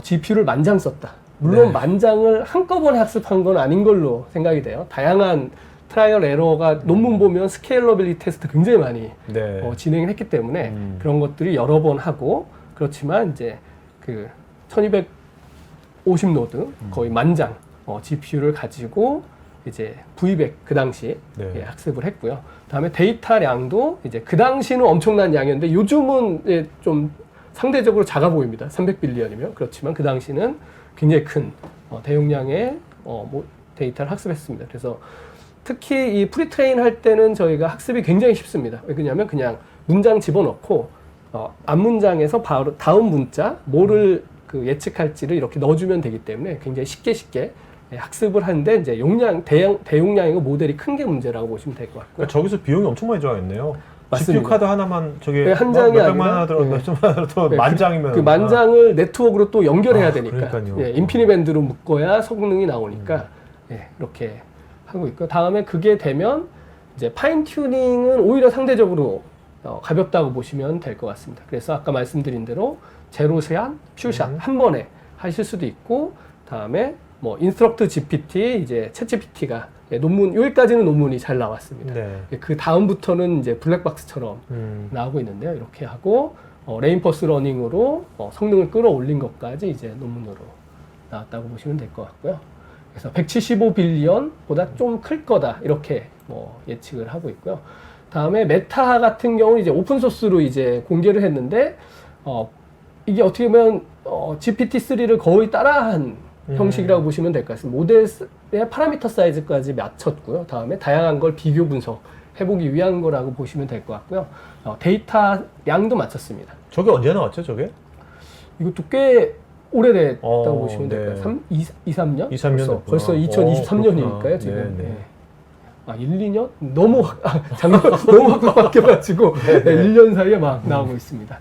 C: GPU를 만장 썼다. 물론 만장을 한꺼번에 학습한 건 아닌 걸로 생각이 돼요. 다양한 트라이얼 에러가 논문 보면 스케일러빌리티 테스트 굉장히 많이 진행을 했기 때문에 그런 것들이 여러 번 하고 그렇지만 이제 1250노드 거의 만장 GPU를 가지고 이제 V100 그 당시 학습을 했고요. 다음에 데이터량도 이제 그 당시는 엄청난 양이었는데 요즘은 좀 상대적으로 작아 보입니다. 300빌리언이면 그렇지만 그 당시는 굉장히 큰 대용량의 데이터를 학습했습니다. 그래서 특히 이 프리트레인 할 때는 저희가 학습이 굉장히 쉽습니다. 왜냐하면 그냥 문장 집어넣고 앞 문장에서 바로 다음 문자 뭐를 예측할지를 이렇게 넣어주면 되기 때문에 굉장히 쉽게 학습을 하는데 이제 대용량이고 모델이 큰 게 문제라고 보시면 될 것 같고요.
A: 그러니까 저기서 비용이 엄청 많이 들어가겠네요.
C: 맞습니다.
A: GPU 카드 하나만 저게
C: 네, 한 장이
A: 몇백만
C: 아니라,
A: 원 들어,
C: 네.
A: 몇천만 원 들어
C: 네,
A: 만장이면
C: 그 만장을 네트워크로 또 연결해야 되니까
A: 그러니까요.
C: 예, 인피니밴드로 묶어야 성능이 나오니까 예, 이렇게 하고 있고 다음에 그게 되면 이제 파인 튜닝은 오히려 상대적으로 가볍다고 보시면 될 것 같습니다. 그래서 아까 말씀드린 대로 제로샷, 퓨샷 한 번에 하실 수도 있고 다음에 뭐 인스트럭트 GPT 이제 챗 GPT가 논문 여기까지는 논문이 잘 나왔습니다.
A: 네.
C: 그 다음부터는 이제 블랙박스처럼 나오고 있는데요. 이렇게 하고 레인포스 러닝으로 성능을 끌어올린 것까지 이제 논문으로 나왔다고 보시면 될 것 같고요. 그래서 175빌리언보다 좀 클 거다 이렇게 뭐 예측을 하고 있고요. 다음에 메타 같은 경우는 이제 오픈 소스로 이제 공개를 했는데 이게 어떻게 보면 GPT-3를 거의 따라한 형식이라고 보시면 될 것 같습니다. 모델의 파라미터 사이즈까지 맞췄고요. 다음에 다양한 걸 비교 분석 해보기 위한 거라고 보시면 될 것 같고요. 데이터 양도 맞췄습니다.
A: 저게 언제 나왔죠, 저게?
C: 이것도 꽤 오래됐다고 보시면
A: 네.
C: 될 거예요. 2, 3년?
A: 2, 3년 됐구나.
C: 벌써 2023년이니까요,
A: 그렇구나.
C: 지금.
A: 네, 네.
C: 아, 1, 2년? 너무 작년 너무 확 바뀌어가지고 1년 사이에 막 나오고 있습니다.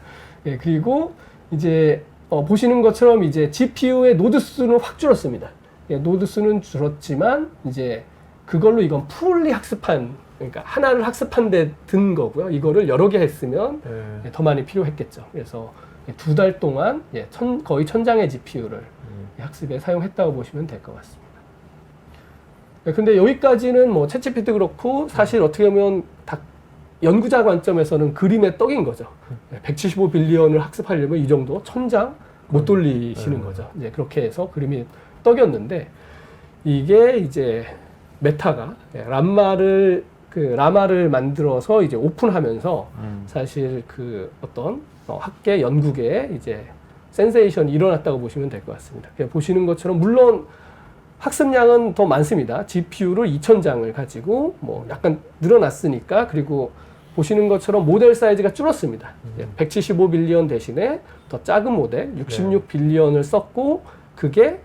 C: 예, 그리고 이제 보시는 것처럼 이제 GPU의 노드 수는 확 줄었습니다. 예, 노드 수는 줄었지만 이제 그걸로 이건 풀리 학습한 그러니까 하나를 학습한 데 든 거고요. 이거를 여러 개 했으면
A: 네.
C: 더 많이 필요했겠죠. 그래서 2달 동안 거의 1000장의 GPU를 학습에 사용했다고 보시면 될 것 같습니다. 근데 여기까지는 뭐 챗GPT도 그렇고 사실 어떻게 보면 다 연구자 관점에서는 그림의 떡인 거죠. 175빌리언을 학습하려면 이 정도 1000장 못 돌리시는 거죠. 이제 그렇게 해서 그림이 떡이었는데 이게 이제 메타가 라마를 만들어서 이제 오픈하면서 사실 그 어떤 학계 연구계에 이제 센세이션이 일어났다고 보시면 될 것 같습니다. 보시는 것처럼 물론 학습량은 더 많습니다. GPU를 2000장을 가지고 뭐 약간 늘어났으니까 그리고 보시는 것처럼 모델 사이즈가 줄었습니다. 175빌리언 대신에 더 작은 모델 66빌리언을 썼고 그게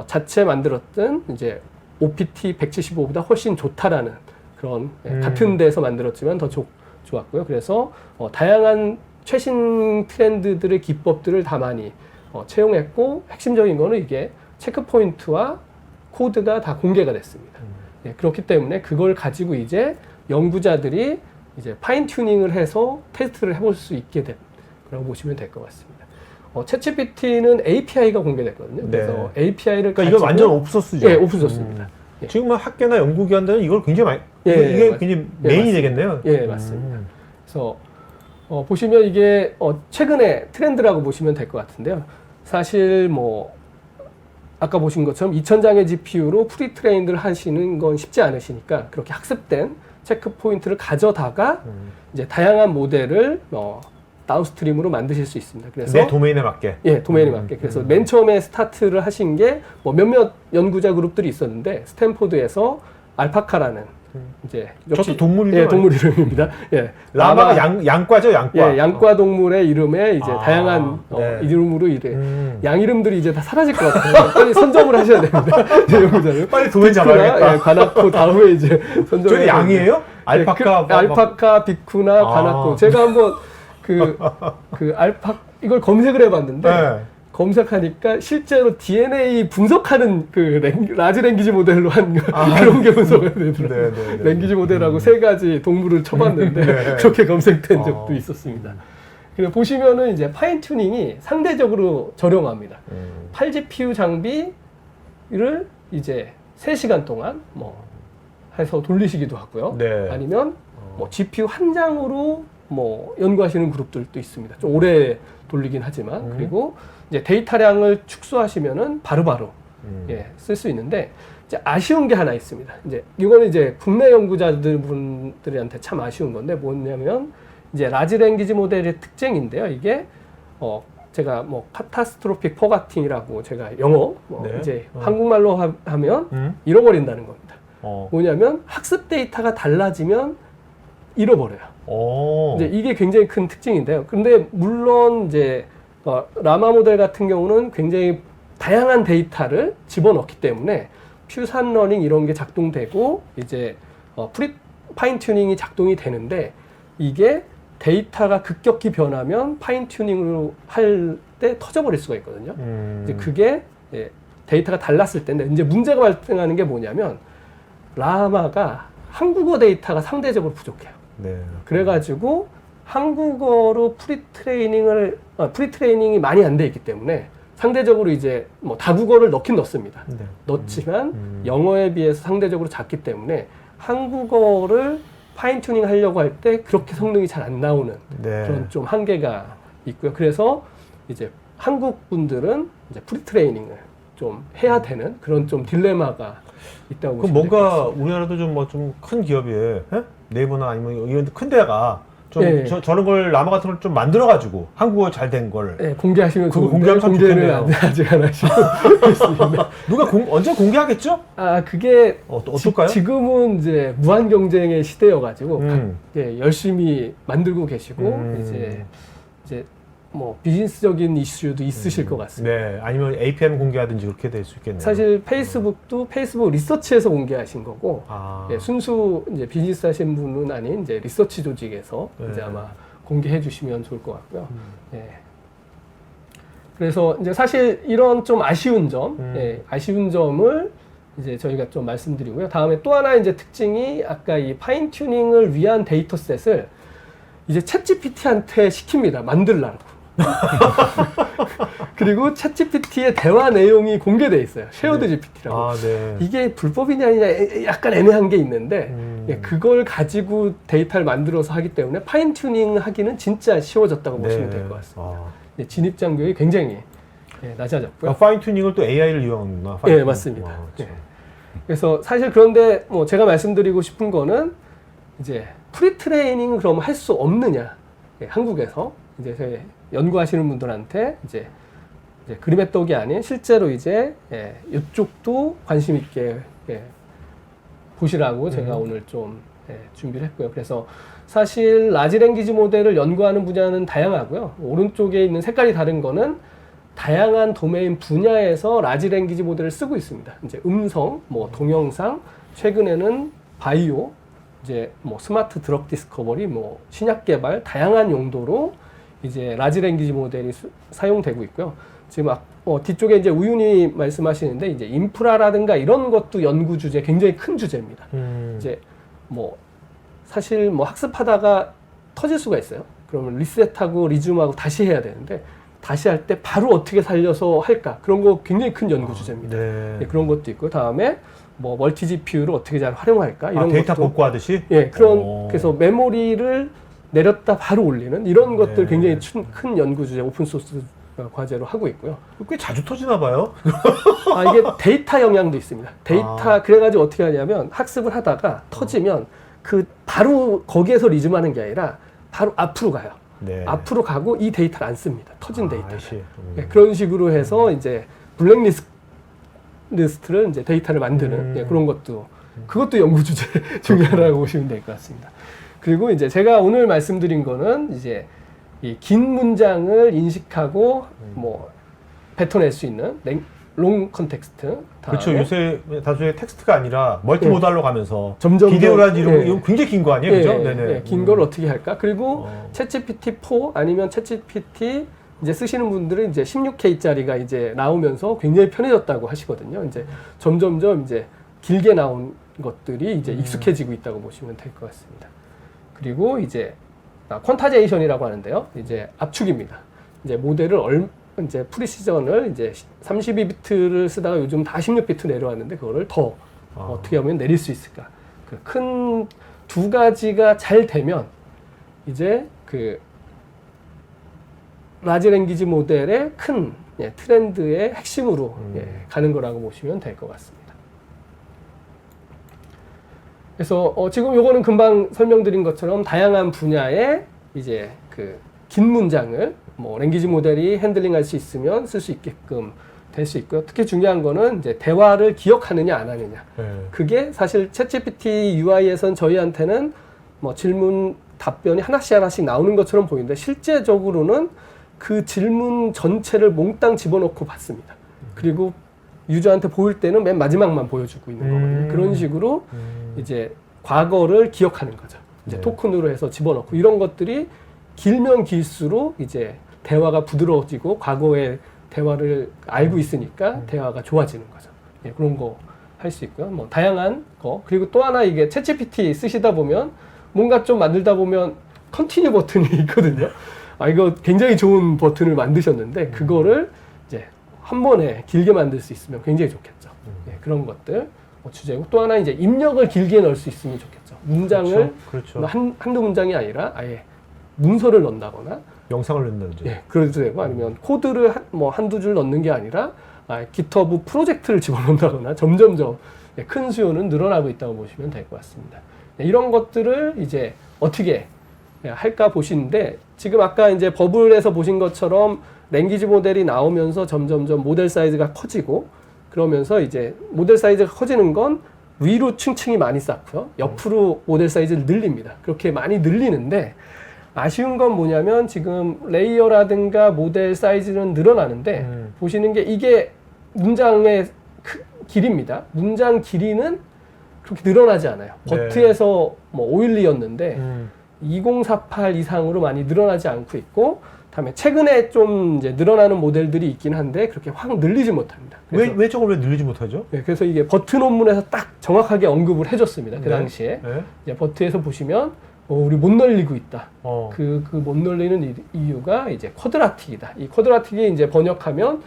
C: 자체 만들었던 이제 OPT 175보다 훨씬 좋다라는 그런 같은 데서 만들었지만 더 좋았고요. 그래서 다양한 최신 트렌드들의 기법들을 다 많이 채용했고 핵심적인 거는 이게 체크 포인트와 코드가 다 공개가 됐습니다. 그렇기 때문에 그걸 가지고 이제 연구자들이 이제 파인 튜닝을 해서 테스트를 해볼 수 있게 된 거라고 보시면 될 것 같습니다. 챗GPT는 API가 공개됐거든요. 그래서 API를
A: 그러니까 이건 완전 오픈소스죠.
C: 예, 오픈소스입니다. 예.
A: 지금 학계나 연구기관들은 이걸 굉장히 많이 이게 굉장히 메인이 되겠네요.
C: 예, 맞습니다. 그래서 보시면 이게 최근에 트렌드라고 보시면 될 것 같은데요. 사실 뭐 아까 보신 것처럼 2000장의 GPU로 프리트레인을 하시는 건 쉽지 않으시니까 그렇게 학습된 체크 포인트를 가져다가 이제 다양한 모델을 다운스트림으로 만드실 수 있습니다. 그래서
A: 내 도메인에 맞게.
C: 예, 도메인에 맞게. 그래서 맨 처음에 스타트를 하신 게 뭐 몇몇 연구자 그룹들이 있었는데 스탠포드에서 알파카라는 이제
A: 저도 동물 이름
C: 예, 동물 이름입니다. 예,
A: 라마가 양과죠, 양과.
C: 예, 양과 동물의 이름에 이제 다양한
A: 네.
C: 이름으로 양 이름들이 이제 다 사라질 것 같아요. 빨리 선점을 하셔야 됩니다. 연구자는
A: 빨리 도메인 잡아야겠다.
C: 예, 가나코 다음에 이제 선점.
A: 저게 양이에요? 알파카,
C: 알파카, 비쿠나, 가나코. 제가 한번 이걸 검색을 해봤는데.
A: 네.
C: 검색하니까 실제로 DNA 분석하는 라지 랭귀지 모델로 한 그런 게 분석이 되더라고요. 랭귀지 모델하고 세 가지 동물을 쳐봤는데 그렇게 검색된 적도 있었습니다. 그래서 보시면은 이제 파인 튜닝이 상대적으로 저렴합니다. 8GPU 장비를 이제 3시간 동안 뭐 해서 돌리시기도 하고요.
A: 네.
C: 아니면 뭐 GPU 한 장으로 뭐 연구하시는 그룹들도 있습니다. 좀 오래 돌리긴 하지만 그리고 이제 데이터량을 축소하시면은 바로바로 쓸 수 있는데 이제 아쉬운 게 하나 있습니다. 이제 이거는 이제 국내 연구자분들한테 참 아쉬운 건데 뭐냐면 이제 라지 랭귀지 모델의 특징인데요. 이게 제가 뭐 카타스트로픽 포가팅이라고 제가 영어 이제 한국말로 하면 잃어버린다는 겁니다. 뭐냐면 학습 데이터가 달라지면 잃어버려요. 이제 이게 굉장히 큰 특징인데요. 근데 물론 이제 라마 모델 같은 경우는 굉장히 다양한 데이터를 집어넣기 때문에 퓨산 러닝 이런 게 작동되고 이제 파인 튜닝이 작동이 되는데 이게 데이터가 급격히 변하면 파인 튜닝으로 할 때 터져버릴 수가 있거든요. 이제 그게 데이터가 달랐을 때인데 이제 문제가 발생하는 게 뭐냐면 라마가 한국어 데이터가 상대적으로 부족해요.
A: 네.
C: 그래가지고 한국어로 프리트레이닝이 많이 안 돼 있기 때문에 상대적으로 이제 뭐 다국어를 넣긴 넣습니다.
A: 네.
C: 넣지만 영어에 비해서 상대적으로 작기 때문에 한국어를 파인 튜닝 하려고 할 때 그렇게 성능이 잘 안 나오는
A: 네.
C: 그런 좀 한계가 있고요. 그래서 이제 한국 분들은 이제 프리트레이닝을 좀 해야 되는 그런 좀 딜레마가 있다고
A: 그럼
C: 보시면 될 것
A: 뭔가
C: 같습니다.
A: 우리나라도 좀 뭐 좀 큰 기업이 네이버나 아니면 이런 큰 데가 좀
C: 네.
A: 저런 걸 라마 같은 걸 좀 만들어가지고 한국어 잘 된 걸
C: 네, 공개하시면
A: 그거
C: 좋은데
A: 공개하면 참
C: 공개를
A: 좋겠네요.
C: 아직 안 하시고 있습니다.
A: 누가 언제 공개하겠죠?
C: 그게
A: 어떨까요?
C: 지금은 이제 무한 경쟁의 시대여가지고
A: 음.
C: 열심히 만들고 계시고
A: 음.
C: 이제 뭐 비즈니스적인 이슈도 있으실 것 같습니다.
A: 네, 아니면 APM 공개하든지 그렇게 될 수 있겠네요.
C: 사실 페이스북도 페이스북 리서치에서 공개하신 거고
A: 아.
C: 순수 이제 비즈니스 하신 분은 아닌 이제 리서치 조직에서
A: 네.
C: 이제 아마 공개해 주시면 좋을 것 같고요. 그래서 이제 사실 이런 좀 아쉬운 점, 아쉬운 점을 이제 저희가 좀 말씀드리고요. 다음에 또 하나 이제 특징이 아까 이 파인 튜닝을 위한 데이터셋을 이제 챗GPT한테 시킵니다. 만들라고. 그리고 챗GPT의 대화 내용이 공개돼 있어요. 쉐어드 GPT라고.
A: 아, 네.
C: 이게 불법이냐 아니냐 약간 애매한 게 있는데 그걸 가지고 데이터를 만들어서 하기 때문에 파인 튜닝 하기는 진짜 쉬워졌다고 보시면 될 것 같습니다. 진입 장벽이 굉장히 낮아졌고요.
A: 파인 튜닝을 또 AI를 이용하는구나.
C: 네, 맞습니다. 그래서 사실 그런데 뭐 제가 말씀드리고 싶은 거는 이제 프리트레이닝 그럼 할 수 없느냐? 한국에서 이제 연구하시는 분들한테 이제 그림의 떡이 아닌 실제로 이제 이쪽도 관심 있게 보시라고 제가 오늘 좀 준비를 했고요. 그래서 사실 라지 랭귀지 모델을 연구하는 분야는 다양하고요. 오른쪽에 있는 색깔이 다른 거는 다양한 도메인 분야에서 라지 랭귀지 모델을 쓰고 있습니다. 이제 음성, 뭐 동영상, 최근에는 바이오, 이제 뭐 스마트 드럭 디스커버리, 뭐 신약 개발 다양한 용도로 이제 라지 랭귀지 모델이 사용되고 있고요. 지금 뒤쪽에 이제 우윤이 말씀하시는데 이제 인프라라든가 이런 것도 연구 주제 굉장히 큰 주제입니다. 이제 뭐 사실 뭐 학습하다가 터질 수가 있어요. 그러면 리셋하고 리즘하고 다시 해야 되는데 다시 할 때 바로 어떻게 살려서 할까? 그런 거 굉장히 큰 연구 주제입니다. 네, 그런 것도 있고 다음에 뭐 멀티 GPU를 어떻게 잘 활용할까? 이런
A: 데이터
C: 것도
A: 복구하듯이?
C: 그래서 메모리를 내렸다 바로 올리는 이런 것들 굉장히 큰 연구 주제 오픈 소스 과제로 하고 있고요.
A: 꽤 자주 터지나 봐요.
C: 이게 데이터 영향도 있습니다. 데이터 그래가지고 어떻게 하냐면 학습을 하다가 터지면 그 바로 거기에서 리즘하는 게 아니라 바로 앞으로 가요.
A: 네.
C: 앞으로 가고 이 데이터를 안 씁니다. 터진 데이터. 그런 식으로 해서 이제 블랙리스트를 이제 데이터를 만드는 그런 것도 그것도 연구 주제 중에 하나라고 보시면 될 것 같습니다. 그리고 이제 제가 오늘 말씀드린 거는 이제 이 긴 문장을 인식하고 뭐 뱉어낼 수 있는 롱 컨텍스트.
A: 그렇죠. 요새 단순히 텍스트가 아니라 멀티모달로 가면서
C: 점점
A: 비디오라든지 이런 굉장히 긴 거 아니에요? 그죠? 네네.
C: 긴 걸 어떻게 할까? 그리고 챗GPT4 아니면 챗GPT 이제 쓰시는 분들은 이제 16K짜리가 이제 나오면서 굉장히 편해졌다고 하시거든요. 이제 점점점 이제 길게 나온 것들이 이제 익숙해지고 있다고 보시면 될 것 같습니다. 그리고 이제 퀀타제이션이라고 하는데요. 이제 압축입니다. 이제 모델을 이제 프리시전을 이제 32비트를 쓰다가 요즘 다 16비트 내려왔는데 그거를 더 어떻게 하면 내릴 수 있을까? 그 큰 두 가지가 잘 되면 이제 그 라지 랭귀지 모델의 큰 트렌드의 핵심으로 가는 거라고 보시면 될 것 같습니다. 그래서 지금 요거는 금방 설명드린 것처럼 다양한 분야에 이제 그 긴 문장을 뭐 랭귀지 모델이 핸들링할 수 있으면 쓸 수 있게끔 될 수 있고요. 특히 중요한 거는 이제 대화를 기억하느냐 안 하느냐. 그게 사실 챗GPT UI에선 저희한테는 뭐 질문 답변이 하나씩 나오는 것처럼 보이는데 실제적으로는 그 질문 전체를 몽땅 집어넣고 받습니다. 그리고 유저한테 보일 때는 맨 마지막만 보여주고 있는 거거든요. 그런 식으로 이제 과거를 기억하는 거죠. 이제
A: 네.
C: 토큰으로 해서 집어넣고 이런 것들이 길면 길수록 이제 대화가 부드러워지고 과거의 대화를 알고 있으니까 대화가 좋아지는 거죠. 예, 그런 거 할 수 있고요. 뭐 다양한 거. 그리고 또 하나 이게 챗GPT 쓰시다 보면 뭔가 좀 만들다 보면 컨티뉴 버튼이 있거든요. 아, 이거 굉장히 좋은 버튼을 만드셨는데 그거를 이제 한 번에 길게 만들 수 있으면 굉장히 좋겠죠. 예, 그런 것들 주제고 또 하나 이제 입력을 길게 넣을 수 있으면 좋겠죠. 문장을
A: 그렇죠.
C: 뭐 한두 문장이 아니라 아예 문서를 넣는다거나
A: 영상을 넣는다든지.
C: 예, 그래도 되고 아니면 코드를 한두 줄 넣는 게 아니라 GitHub 프로젝트를 집어넣는다거나 점점점 큰 수요는 늘어나고 있다고 보시면 될 것 같습니다. 이런 것들을 이제 어떻게 할까 보시는데 지금 아까 이제 버블에서 보신 것처럼 랭귀지 모델이 나오면서 점점점 모델 사이즈가 커지고 그러면서 이제 모델 사이즈가 커지는 건 위로 층층이 많이 쌓고요. 옆으로 모델 사이즈를 늘립니다. 그렇게 많이 늘리는데 아쉬운 건 뭐냐면 지금 레이어라든가 모델 사이즈는 늘어나는데 보시는 게 이게 문장의 길이입니다. 문장 길이는 그렇게 늘어나지 않아요.
A: 네.
C: 버트에서 뭐 512였는데 2048 이상으로 많이 늘어나지 않고 있고 다음에 최근에 좀 이제 늘어나는 모델들이 있긴 한데 그렇게 확 늘리지 못합니다.
A: 왜 저걸 왜 늘리지 못하죠?
C: 네, 그래서 이게 버트 논문에서 딱 정확하게 언급을 해줬습니다. 그
A: 네.
C: 당시에
A: 네.
C: 이제 버트에서 보시면 우리 못 늘리고 있다.
A: 어.
C: 그 못 늘리는 이유가 이제 쿼드라틱이다. 이 쿼드라틱이 이제 번역하면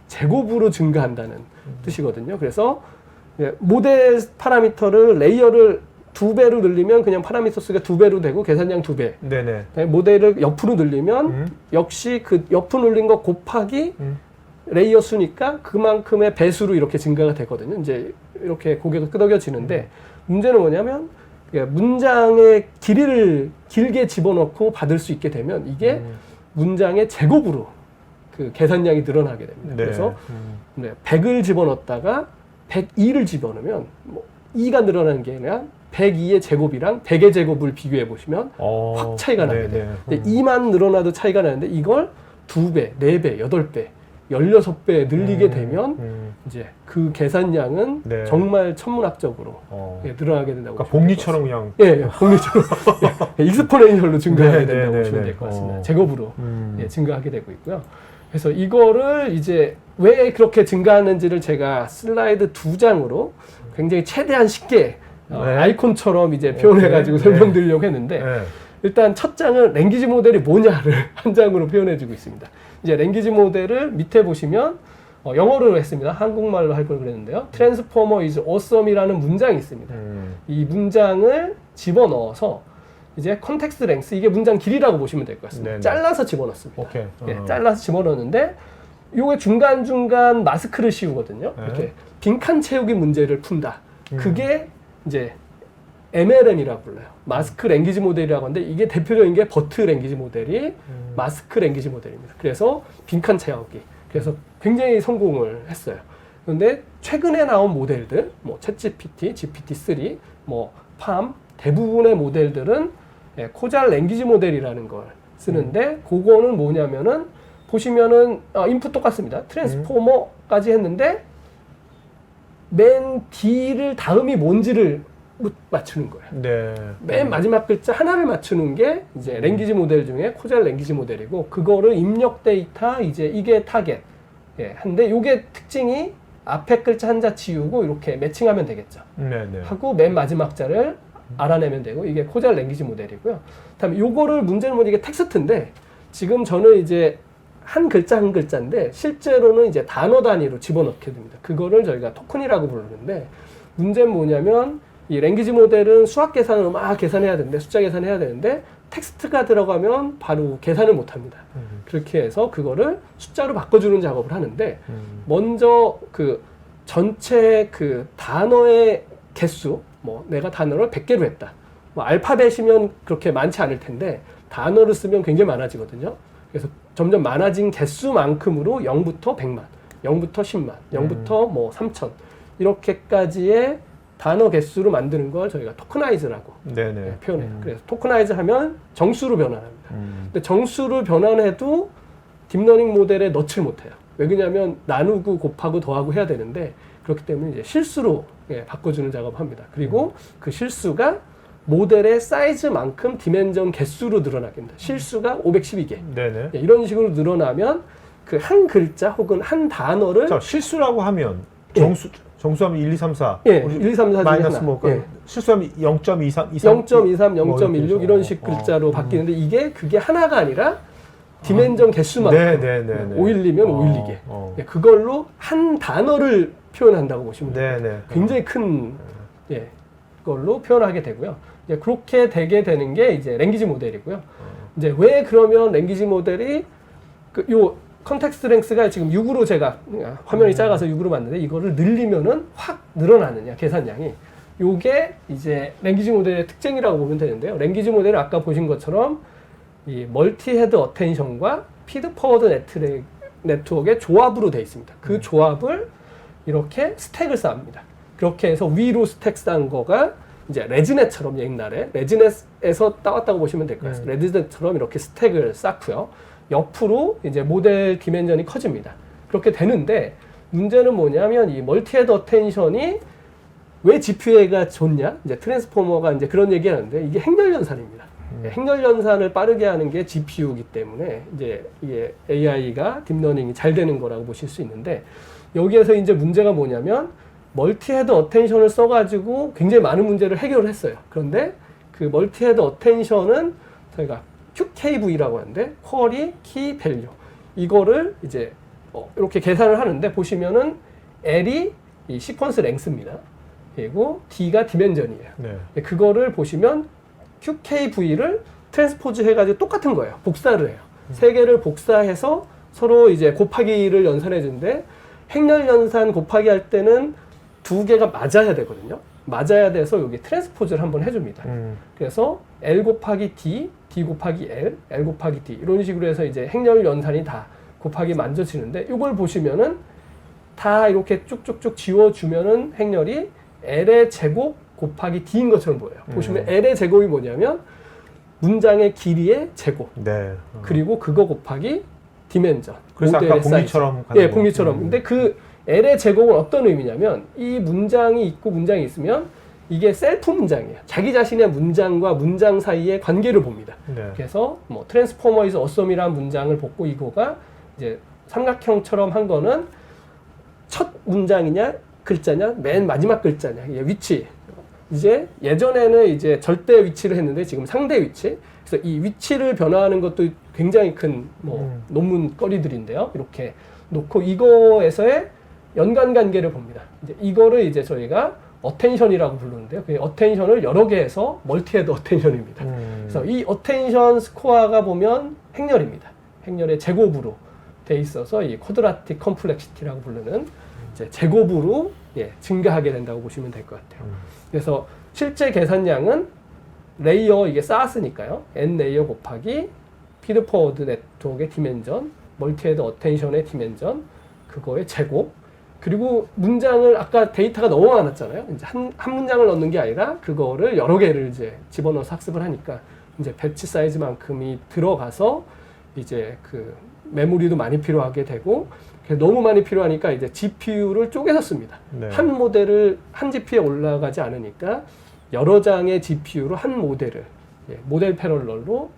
C: 제곱으로 증가한다는 뜻이거든요. 그래서 모델 파라미터를 레이어를 2배로 늘리면 그냥 파라미터 수가 2배로 되고 계산량 2배.
A: 네네.
C: 모델을 옆으로 늘리면 역시 그 옆으로 늘린 거 곱하기 레이어 수니까 그만큼의 배수로 이렇게 증가가 되거든요. 이제 이렇게 고개가 끄덕여지는데 문제는 뭐냐면 문장의 길이를 길게 집어넣고 받을 수 있게 되면 이게 문장의 제곱으로 그 계산량이 늘어나게 됩니다.
A: 네.
C: 그래서 100을 집어넣었다가 102를 집어넣으면 뭐 2가 늘어나는 게 아니라 102의 제곱이랑 100의 제곱을 비교해 보시면 확 차이가 나게 돼요. 근데 2만 늘어나도 차이가 나는데 이걸 2배, 4배, 8배, 16배 늘리게 되면 이제 그 계산량은
A: 네.
C: 정말 천문학적으로 늘어나게 된다고.
A: 그러니까 복리처럼 그냥.
C: 복리처럼 익스포넨셜로 증가하게
A: 네,
C: 된다고
A: 네,
C: 보시면
A: 네.
C: 될 것 같습니다. 제곱으로
A: 네.
C: 증가하게 되고 있고요. 그래서 이거를 이제 왜 그렇게 증가하는지를 제가 슬라이드 2장으로 굉장히 최대한 쉽게 아이콘처럼 이제 표현해가지고 설명드리려고 했는데 일단 첫 장은 랭귀지 모델이 뭐냐를 한 장으로 표현해주고 있습니다. 이제 랭귀지 모델을 밑에 보시면 영어로 했습니다. 한국말로 할 걸 그랬는데요. Transformer is awesome이라는 문장이 있습니다. 이 문장을 집어넣어서 이제 컨텍스트 랭스 이게 문장 길이라고 보시면 될 것 같습니다.
A: 네네.
C: 잘라서 집어넣습니다.
A: 오케이.
C: 잘라서 집어넣는데 요게 중간중간 마스크를 씌우거든요.
A: 네.
C: 이렇게 빈칸 채우기 문제를 푼다. 그게 이제 MLM이라고 불러요. 마스크 랭귀지 모델이라고 하는데 이게 대표적인 게 버트 랭귀지 모델이 마스크 랭귀지 모델입니다. 그래서 빈칸 채우기. 그래서 굉장히 성공을 했어요. 그런데 최근에 나온 모델들, 뭐 챗GPT, GPT-3, 뭐 팜 대부분의 모델들은 코잘 랭귀지 모델이라는 걸 쓰는데 그거는 뭐냐면은 보시면은 인풋 똑같습니다. 트랜스포머까지 했는데 맨 뒤를 다음이 뭔지를 맞추는 거예요.
A: 네.
C: 맨 마지막 글자 하나를 맞추는 게 이제 랭귀지 모델 중에 코잘 랭귀지 모델이고 그거를 입력 데이터 이제 이게 타겟. 한데 요게 특징이 앞에 글자 한자 지우고 이렇게 매칭하면 되겠죠.
A: 네네.
C: 하고 맨 마지막 자를 알아내면 되고 이게 코잘 랭귀지 모델이고요. 그다음에 요거를 문제는 뭐냐 이게 텍스트인데 지금 저는 이제 한 글자 한 글자인데 실제로는 이제 단어 단위로 집어넣게 됩니다. 그거를 저희가 토큰이라고 부르는데 문제는 뭐냐면 이 랭귀지 모델은 수학 계산을 막 계산해야 되는데 숫자 계산해야 되는데 텍스트가 들어가면 바로 계산을 못 합니다. 그렇게 해서 그거를 숫자로 바꿔주는 작업을 하는데 먼저 그 전체 그 단어의 개수 뭐 내가 단어를 100개로 했다. 뭐 알파벳이면 그렇게 많지 않을 텐데 단어를 쓰면 굉장히 많아지거든요. 그래서 점점 많아진 개수만큼으로 0부터 100만, 0부터 10만, 0부터 뭐 3천 이렇게까지의 단어 개수로 만드는 걸 저희가 토크나이즈라고 표현해요. 그래서 토크나이즈 하면 정수로 변환합니다. 근데 정수를 변환해도 딥러닝 모델에 넣지를 못해요. 왜 그러냐면 나누고 곱하고 더하고 해야 되는데 그렇기 때문에 이제 실수로 바꿔주는 작업을 합니다. 그리고 그 실수가 모델의 사이즈만큼 디멘전 개수로 늘어나게 됩니다. 실수가 512개.
A: 네네.
C: 이런 식으로 늘어나면 그 한 글자 혹은 한 단어를
A: 자, 실수라고 하면
C: 예.
A: 정수하면 1, 2, 3, 4.
C: 예,
A: 우리
C: 1, 2, 3, 4 중에
A: 마이너스
C: 하나.
A: 뭐
C: 예.
A: 실수하면 0.23,
C: 0.23,
A: 뭐
C: 0.16 이런 식 글자로 바뀌는데 그게 하나가 아니라 디멘전 개수만큼
A: 네네네.
C: 512면 512개. 그걸로 한 단어를 표현한다고 보시면 돼요.
A: 네네.
C: 굉장히 큰 걸로 표현하게 되고요. 이제 그렇게 되게 되는 게 이제 랭귀지 모델이고요. 이제 왜 그러면 랭귀지 모델이 요 컨텍스트 랭스가 지금 6으로 제가 화면이 작아서 6으로 만드는데 이거를 늘리면은 확 늘어나느냐 계산량이 요게 이제 랭귀지 모델의 특징이라고 보면 되는데요. 랭귀지 모델은 아까 보신 것처럼 이 멀티 헤드 어텐션과 피드 포워드 네트워크의 조합으로 되어 있습니다. 그 조합을 이렇게 스택을 쌓습니다. 그렇게 해서 위로 스택 쌓은 거가 이제 레지넷처럼 옛날에 레지넷에서 따왔다고 보시면 될 것 같습니다. 레지넷처럼 이렇게 스택을 쌓고요. 옆으로 이제 모델 디멘전이 커집니다. 그렇게 되는데 문제는 뭐냐면 이 멀티 헤드 어텐션이 왜 GPU가 좋냐? 이제 트랜스포머가 이제 그런 얘기 하는데 이게 행렬 연산입니다. 행렬 연산을 빠르게 하는 게 GPU이기 때문에 이제 이게 AI가 딥러닝이 잘 되는 거라고 보실 수 있는데 여기에서 이제 문제가 뭐냐면 멀티 헤드 어텐션을 써가지고 굉장히 많은 문제를 해결을 했어요. 그런데 그 멀티 헤드 어텐션은 저희가 QKV라고 하는데 쿼리 키 밸류 이거를 이제 이렇게 계산을 하는데 보시면은 L이 이 시퀀스 랭스입니다. 그리고 D가 디멘전이에요.
A: 네.
C: 그거를 보시면 QKV를 트랜스포즈 해가지고 똑같은 거예요. 복사를 해요. 세 개를 복사해서 서로 이제 곱하기를 연산해 주는데 행렬 연산 곱하기 할 때는 두 개가 맞아야 되거든요. 맞아야 돼서 여기 트랜스포즈를 한번 해줍니다. 그래서 L 곱하기 D, D 곱하기 L, L 곱하기 D 이런 식으로 해서 이제 행렬 연산이 다 곱하기 만져지는데 이걸 보시면은 다 이렇게 쭉쭉쭉 지워주면은 행렬이 L의 제곱 곱하기 D인 것처럼 보여요. 보시면 L의 제곱이 뭐냐면 문장의 길이의 제곱.
A: 네.
C: 그리고 그거 곱하기 디멘전.
A: 그래서 아까 복리처럼 가는
C: 예,
A: 거.
C: 복리처럼. 근데 그 L의 제곱은 어떤 의미냐면 이 문장이 있고 문장이 있으면 이게 셀프 문장이에요. 자기 자신의 문장과 문장 사이의 관계를 봅니다.
A: 네.
C: 그래서 뭐 트랜스포머 이즈 어썸이라는 문장을 보고 이거가 이제 삼각형처럼 한 거는 첫 문장이냐 글자냐 맨 마지막 글자냐 이게 위치. 이제 예전에는 이제 절대 위치를 했는데 지금 상대 위치. 그래서 이 위치를 변화하는 것도 굉장히 큰 뭐 논문거리들인데요. 이렇게 놓고 이거에서의 연관 관계를 봅니다. 이제 이거를 이제 저희가 어텐션이라고 부르는데요. 그 어텐션을 여러 개 해서 멀티헤드 어텐션입니다. 그래서 이 어텐션 스코어가 보면 행렬입니다. 행렬의 제곱으로 돼 있어서 이 쿼드라틱 컴플렉시티라고 부르는 이제 제곱으로 증가하게 된다고 보시면 될 것 같아요. 그래서 실제 계산량은 레이어 이게 쌓았으니까요. n 레이어 곱하기 피드 포워드 네트워크의 디멘전, 멀티헤드 어텐션의 디멘전, 그거의 제곱. 그리고 문장을 아까 데이터가 너무 많았잖아요. 이제 한 문장을 넣는 게 아니라 그거를 여러 개를 이제 집어넣어서 학습을 하니까 이제 배치 사이즈만큼이 들어가서 이제 그 메모리도 많이 필요하게 되고 너무 많이 필요하니까 이제 GPU를 쪼개서 씁니다.
A: 네.
C: 한 모델을 한 GPU에 올라가지 않으니까 여러 장의 GPU로 한 모델을 모델 패럴럴로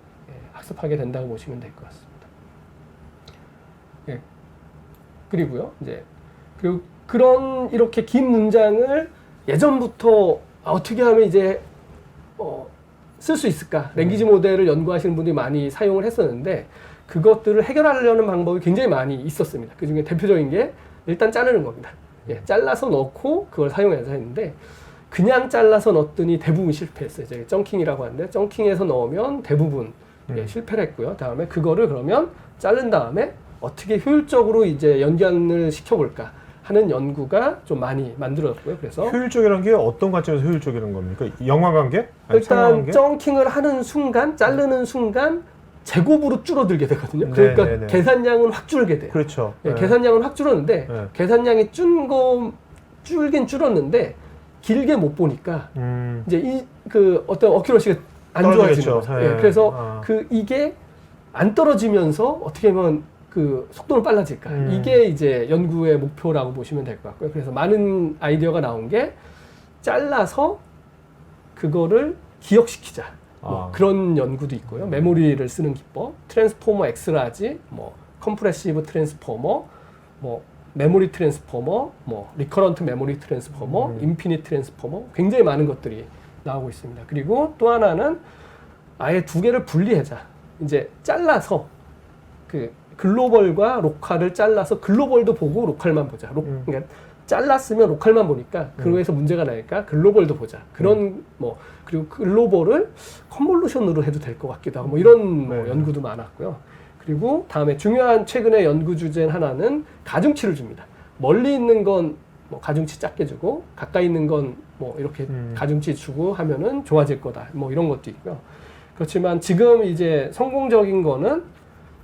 C: 학습하게 된다고 보시면 될 것 같습니다. 그리고요, 이제 그리고 그런 이렇게 긴 문장을 예전부터 어떻게 하면 이제 쓸 수 있을까? 랭귀지 모델을 연구하시는 분들이 많이 사용을 했었는데 그것들을 해결하려는 방법이 굉장히 많이 있었습니다. 그 중에 대표적인 게 일단 자르는 겁니다. 잘라서 넣고 그걸 사용해서 했는데 그냥 잘라서 넣었더니 대부분 실패했어요. 이제 쩡킹이라고 하는데 쩡킹해서 넣으면 대부분 실패를 했고요. 다음에 그거를 그러면 자른 다음에 어떻게 효율적으로 이제 연관을 시켜볼까 하는 연구가 좀 많이 만들어졌고요. 그래서
A: 효율적이라는 게 어떤 관점에서 효율적이라는 겁니까? 영화관계? 아니,
C: 일단
A: 상관관계?
C: 쩡킹을 하는 순간, 자르는 순간 제곱으로 줄어들게 되거든요. 그러니까
A: 네네네.
C: 계산량은 확 줄게 돼요.
A: 그렇죠.
C: 계산량은 확 줄었는데
A: 네.
C: 계산량이 줄긴 줄었는데 길게 못 보니까 이제 그 어떤 어큐러시가 안 좋아지는
A: 떨어지겠죠.
C: 거죠.
A: 네.
C: 그래서 이게 안 떨어지면서 어떻게 보면 그 속도는 빨라질까? 이게 이제 연구의 목표라고 보시면 될 것 같고요. 그래서 많은 아이디어가 나온 게 잘라서 그거를 기억시키자. 뭐 그런 연구도 있고요. 메모리를 쓰는 기법, 트랜스포머 엑스라지, 뭐 컴프레시브 트랜스포머, 뭐 메모리 트랜스포머, 뭐 리커런트 메모리 트랜스포머, 인피니트 트랜스포머, 굉장히 많은 것들이 나오고 있습니다. 그리고 또 하나는 아예 두 개를 분리하자. 이제 잘라서 그 글로벌과 로컬을 잘라서 글로벌도 보고 로컬만 보자. 그러니까 잘랐으면 로컬만 보니까 그거에서 문제가 나니까 글로벌도 보자. 그런 뭐 그리고 글로벌을 컨볼루션으로 해도 될 것 같기도 하고 뭐 이런 뭐 연구도 많았고요. 그리고 다음에 중요한 최근의 연구 주제 하나는 가중치를 줍니다. 멀리 있는 건 뭐 가중치 작게 주고 가까이 있는 건 뭐 이렇게 가중치 주고 하면은 좋아질 거다. 뭐 이런 것도 있고요. 그렇지만 지금 이제 성공적인 거는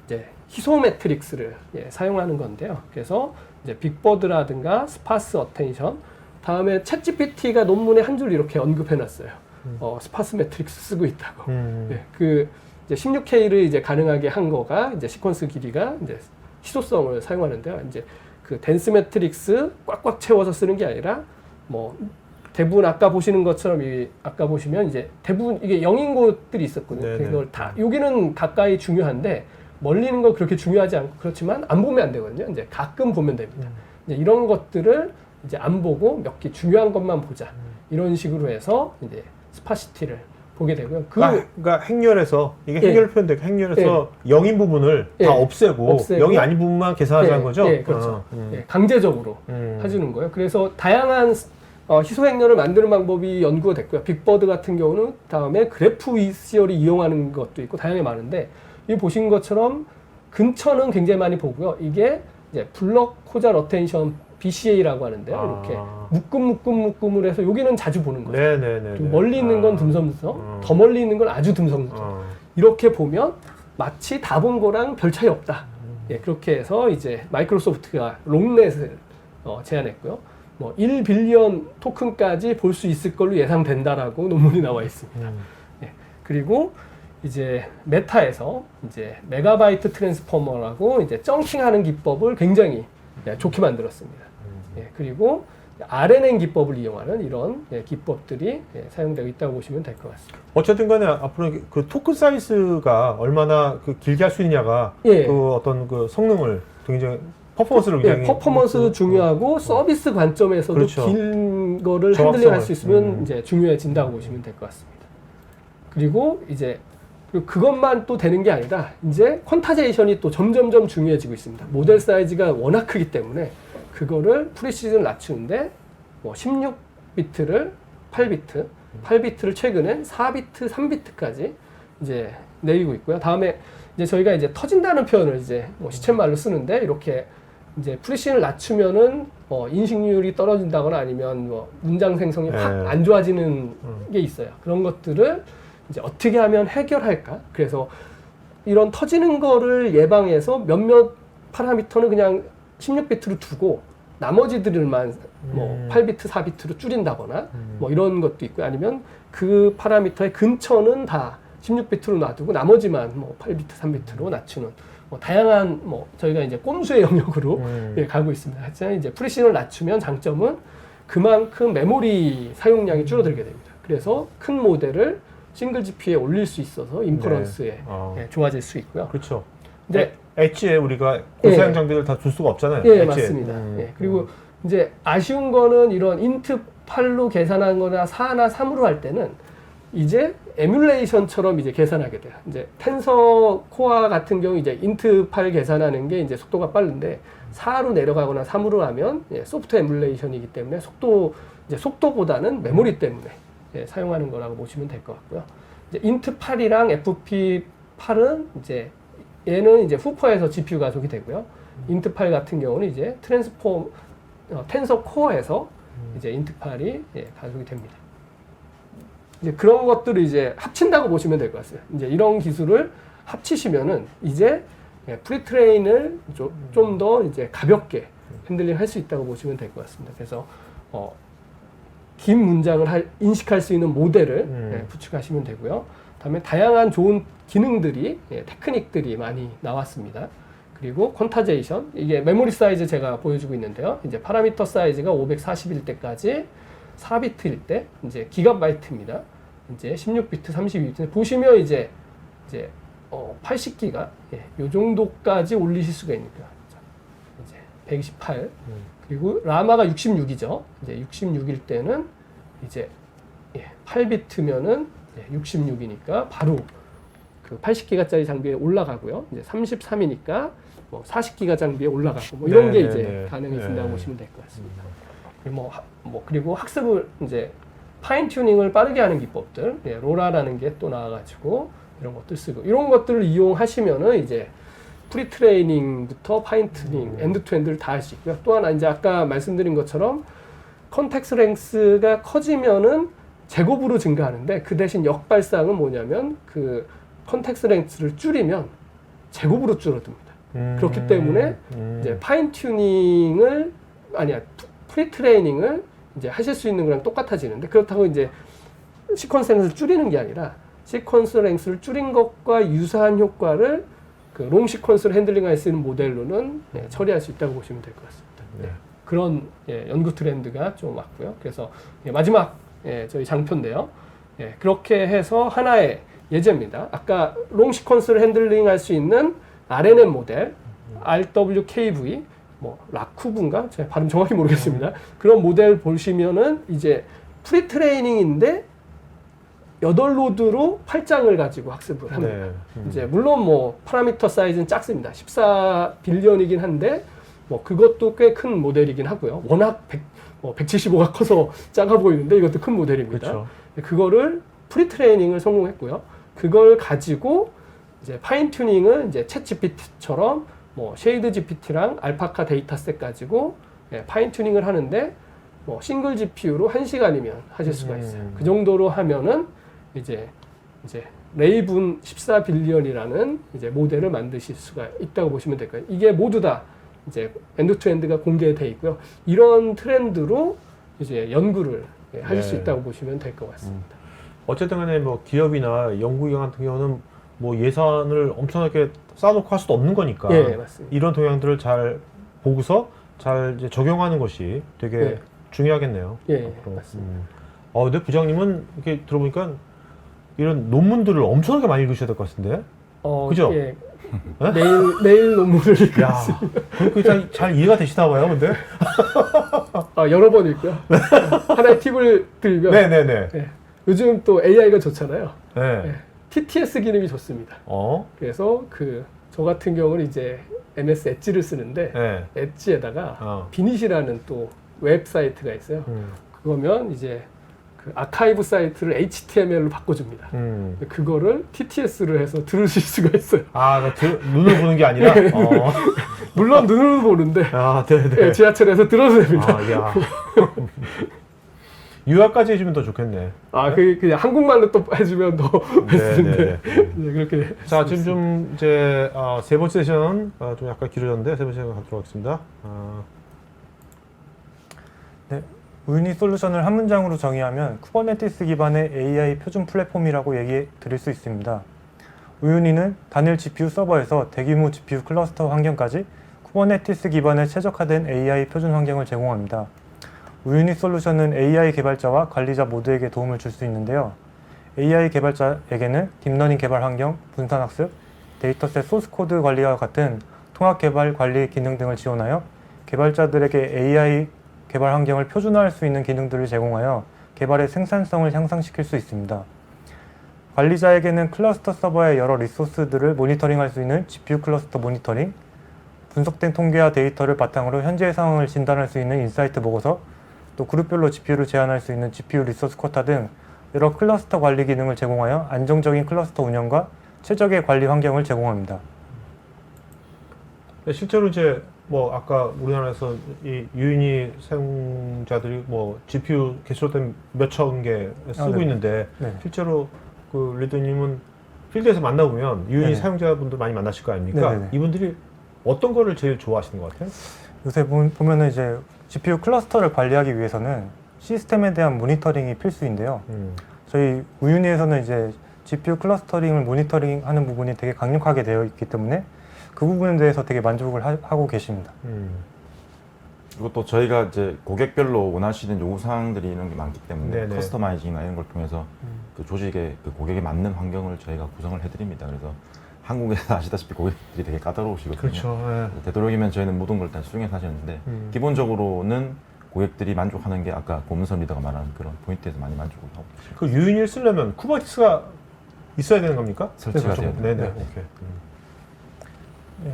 C: 이제 희소 매트릭스를 사용하는 건데요. 그래서 이제 빅버드라든가 스파스 어텐션, 다음에 챗GPT가 논문에 한 줄 이렇게 언급해놨어요. 스파스 매트릭스 쓰고 있다고. 그 이제 16K를 이제 가능하게 한 거가 이제 시퀀스 길이가 이제 희소성을 사용하는데요. 이제 그 덴스 매트릭스 꽉꽉 채워서 쓰는 게 아니라 뭐 대부분 아까 보시는 것처럼 아까 보시면 이제 대부분 이게 0인 곳들이 있었거든요. 그걸 다 여기는 가까이 중요한데 멀리 있는 건 그렇게 중요하지 않고 그렇지만 안 보면 안 되거든요. 이제 가끔 보면 됩니다. 이제 이런 것들을 이제 안 보고 몇 개 중요한 것만 보자. 이런 식으로 해서 이제 스파시티를 보게 되고요.
A: 그러니까 행렬에서 이게 행렬 표현인데 행렬에서 0인 부분을 다 없애고 0이 아닌 부분만 계산하자는 거죠?
C: 그렇죠. 강제적으로 해주는 거예요. 그래서 다양한 희소 행렬을 만드는 방법이 연구가 됐고요. 빅버드 같은 경우는 다음에 그래프 VCR을 이용하는 것도 있고 다양하게 많은데 이 보신 것처럼 근처는 굉장히 많이 보고요. 이게 이제 블럭 코잘 어텐션 BCA라고 하는데요. 이렇게 묶음을 해서 여기는 자주 보는 거죠. 좀 멀리 있는 건 듬성듬성, 더 멀리 있는 건 아주 듬성듬성. 이렇게 보면 마치 다 본 거랑 별 차이 없다. 그렇게 해서 이제 마이크로소프트가 롱넷을 제안했고요. 뭐 1빌리언 토큰까지 볼 수 있을 걸로 예상된다라고 논문이 나와 있습니다. 그리고 이제 메타에서 이제 메가바이트 트랜스포머라고 이제 쩡킹하는 기법을 굉장히 좋게 만들었습니다. 그리고 RNN 기법을 이용하는 이런 기법들이 사용되고 있다고 보시면 될 것 같습니다.
A: 어쨌든 간에 앞으로 그 토큰 사이즈가 얼마나 그 길게 할 수 있느냐가 그 어떤 그 성능을 굉장히 퍼포먼스를 굉장히
C: 퍼포먼스 중요하고 서비스 관점에서도
A: 그렇죠.
C: 긴 거를 핸들링 할 수 있으면 이제 중요해진다고 보시면 될 것 같습니다. 그리고 이제 그것만 또 되는 게 아니라 이제 퀀타제이션이 또 점점점 중요해지고 있습니다. 모델 사이즈가 워낙 크기 때문에 그거를 프리시즌을 낮추는데 뭐 16비트를 8비트, 8비트를 최근엔 4비트, 3비트까지 이제 내리고 있고요. 다음에 이제 저희가 이제 터진다는 표현을 이제 뭐 시쳇말로 쓰는데 이렇게 이제 프리시즌을 낮추면은 인식률이 떨어진다거나 아니면 뭐 문장 생성이 확 안 좋아지는 게 있어요. 그런 것들을 이제 어떻게 하면 해결할까? 그래서 이런 터지는 거를 예방해서 몇몇 파라미터는 그냥 16비트로 두고 나머지들만 뭐 8비트, 4비트로 줄인다거나 뭐 이런 것도 있고 아니면 그 파라미터의 근처는 다 16비트로 놔두고 나머지만 뭐 8비트, 3비트로 낮추는 뭐 다양한 뭐 저희가 이제 꼼수의 영역으로 가고 있습니다. 하지만 이제 프리시즌을 낮추면 장점은 그만큼 메모리 사용량이 줄어들게 됩니다. 그래서 큰 모델을 싱글 GPU에 올릴 수 있어서 인퍼런스에 좋아질 수 있고요.
A: 그렇죠.
C: 이제
A: 엣지에 우리가 고사양 장비를 다 둘 수가 없잖아요.
C: 예, 맞습니다. 그리고 이제 아쉬운 거는 이런 인트 8로 계산한 거나 4나 3으로 할 때는 이제 에뮬레이션처럼 이제 계산하게 돼요. 이제 텐서 코어 같은 경우 이제 인트 8 계산하는 게 이제 속도가 빠른데 4로 내려가거나 3으로 하면 소프트 에뮬레이션이기 때문에 속도보다는 메모리 때문에 사용하는 거라고 보시면 될 것 같고요. 이제 인트 8이랑 FP 8은 이제 얘는 이제 후퍼에서 GPU 가속이 되고요. 인트 8 같은 경우는 이제 텐서 코어에서 이제 인트 8이 가속이 됩니다. 이제 그런 것들을 이제 합친다고 보시면 될 것 같아요. 이제 이런 기술을 합치시면은 이제 프리트레인을 좀 더 이제 가볍게 핸들링 할 수 있다고 보시면 될 것 같습니다. 그래서 긴 문장을 인식할 수 있는 모델을 구축하시면 되고요. 다음에 다양한 좋은 기능들이 테크닉들이 많이 나왔습니다. 그리고 퀀타제이션, 이게 메모리 사이즈 제가 보여주고 있는데요. 이제 파라미터 사이즈가 541때까지 4비트일 때 이제 기가바이트입니다. 이제 16비트, 32비트 보시면 이제 80기가 요 정도까지 올리실 수가 있니까 이제 128 그리고 라마가 66이죠. 이제 66일 때는 이제 8비트면은 66이니까 바로 그 80기가짜리 장비에 올라가고요. 이제 33이니까 뭐 40기가 장비에 올라가고 뭐 이런 게 이제 가능해진다고 보시면 될 것 같습니다. 그리고 학습을 이제 파인 튜닝을 빠르게 하는 기법들, 로라라는 게 또 나와가지고 이런 것들 쓰고 이런 것들을 이용하시면은 이제 프리 트레이닝부터 파인 튜닝, 엔드 투 엔드를 다 할 수 있고요. 또 하나 이제 아까 말씀드린 것처럼 컨텍스트 랭스가 커지면은 제곱으로 증가하는데 그 대신 역발상은 뭐냐면 그 컨텍스트 랭스를 줄이면 제곱으로 줄어듭니다. 그렇기 때문에 이제 파인 튜닝을 프리 트레이닝을 이제 하실 수 있는 거랑 똑같아지는데 그렇다고 이제 시퀀스 랭스를 줄이는 게 아니라 시퀀스 랭스를 줄인 것과 유사한 효과를 그 롱 시퀀스를 핸들링할 수 있는 모델로는 처리할 수 있다고 보시면 될 것 같습니다.
A: 네.
C: 그런 연구 트렌드가 좀 왔고요. 그래서 마지막 저희 장표인데요. 그렇게 해서 하나의 예제입니다. 아까 롱 시퀀스를 핸들링할 수 있는 RNN 모델, RWKV, 뭐 라쿠브인가? 제가 발음 정확히 모르겠습니다. 그런 모델 보시면은 이제 프리 트레이닝인데 8로드로 8장을 가지고 학습을 합니다. 이제 물론 뭐 파라미터 사이즈는 작습니다. 14빌리언이긴 한데 뭐 그것도 꽤 큰 모델이긴 하고요. 워낙 175가 커서 작아 보이는데 이것도 큰 모델입니다.
A: 그쵸.
C: 그거를 프리 트레이닝을 성공했고요. 그걸 가지고 이제 파인 튜닝을 이제 챗 GPT처럼 뭐 쉐이드 GPT랑 알파카 데이터셋 가지고 파인 튜닝을 하는데 뭐 싱글 GPU로 1시간이면 하실 수가 있어요. 그 정도로 하면은 이제 레이븐 14빌리언이라는 이제 모델을 만드실 수가 있다고 보시면 될 거예요. 이게 모두 다 이제 엔드 투 엔드가 공개되어 있고요. 이런 트렌드로 이제 연구를 하실 수 있다고 보시면 될 것 같습니다.
A: 어쨌든 간에 뭐 기업이나 연구기관 같은 경우는 뭐 예산을 엄청나게 쌓아놓고 할 수도 없는 거니까
C: 예, 맞습니다.
A: 이런 동향들을 잘 보고서 잘 이제 적용하는 것이 되게 중요하겠네요.
C: 예,
A: 앞으로.
C: 맞습니다.
A: 근데 부장님은 이렇게 들어보니까 이런 논문들을 엄청나게 많이 읽으셔야 될 것 같은데. 그죠?
C: 예. 내일 논문을 읽고
A: 야, 그게 잘 이해가 되시나 봐요, 근데?
C: 여러 번 읽고요. 하나의 팁을 드리면
A: 네네네.
C: 요즘 또 AI가 좋잖아요.
A: 네.
C: TTS 기능이 좋습니다. 그래서 저 같은 경우는 이제 MS 엣지를 쓰는데
A: 네.
C: 엣지에다가 비닛이라는 또 웹사이트가 있어요. 그거면 이제 그 아카이브 사이트를 HTML로 바꿔줍니다. 그거를 TTS를 해서 들으실 수가 있어요.
A: 눈을 보는 게 아니라?
C: 물론 눈으로 보는데
A: 네네.
C: 지하철에서 들어도 됩니다.
A: 야. 유학까지 해주면 더 좋겠네.
C: 그냥 한국말로 또 해주면 더 베스트인데. 그렇게.
A: 자, 지금 좀 이제 세 번째 세션 좀 약간 길어졌는데 세 번째 세션 가도록 하겠습니다.
D: 네, 우유니 솔루션을 한 문장으로 정의하면 쿠버네티스 기반의 AI 표준 플랫폼이라고 얘기해 드릴 수 있습니다. 우유니는 단일 GPU 서버에서 대규모 GPU 클러스터 환경까지 쿠버네티스 기반의 최적화된 AI 표준 환경을 제공합니다. 우유니 솔루션은 AI 개발자와 관리자 모두에게 도움을 줄 수 있는데요. AI 개발자에게는 딥러닝 개발 환경, 분산학습, 데이터셋 소스코드 관리와 같은 통합 개발 관리 기능 등을 지원하여 개발자들에게 AI 개발 환경을 표준화할 수 있는 기능들을 제공하여 개발의 생산성을 향상시킬 수 있습니다. 관리자에게는 클러스터 서버의 여러 리소스들을 모니터링할 수 있는 GPU 클러스터 모니터링, 분석된 통계와 데이터를 바탕으로 현재의 상황을 진단할 수 있는 인사이트 보고서, 또 그룹별로 GPU를 제한할 수 있는 GPU 리소스 쿼타 등 여러 클러스터 관리 기능을 제공하여 안정적인 클러스터 운영과 최적의 관리 환경을 제공합니다.
A: 실제로 이제 뭐 아까 우리나라에서 이 유인이 사용자들이 뭐 GPU 개수로된 몇천 개 쓰고 있는데 실제로 그 리더님은 필드에서 만나보면 유인이 사용자분들 많이 만나실 거 아닙니까? 이분들이 어떤 거를 제일 좋아하시는 것 같아요?
D: 요새 보면은 이제 GPU 클러스터를 관리하기 위해서는 시스템에 대한 모니터링이 필수인데요. 저희 우유니에서는 이제 GPU 클러스터링을 모니터링하는 부분이 되게 강력하게 되어 있기 때문에 그 부분에 대해서 되게 만족을 하고 계십니다.
B: 그리고 또 저희가 이제 고객별로 원하시는 요구사항들이 이런 게 많기 때문에
A: 네네.
B: 커스터마이징이나 이런 걸 통해서 그 조직의 그 고객에 맞는 환경을 저희가 구성을 해드립니다. 그래서 한국에서 아시다시피 고객들이 되게 까다로우시거든요.
A: 그렇죠. 예.
B: 되도록이면 저희는 모든 걸 다 수용해서 하시는데 기본적으로는 고객들이 만족하는 게 아까 고문선 리더가 말한 그런 포인트에서 많이 만족을 하고 계십니다.
A: 그 유인을 쓰려면 쿠버네티스가 있어야 되는 겁니까?
B: 설치가 돼야
A: 네네.
B: 돼요.
A: 오케이.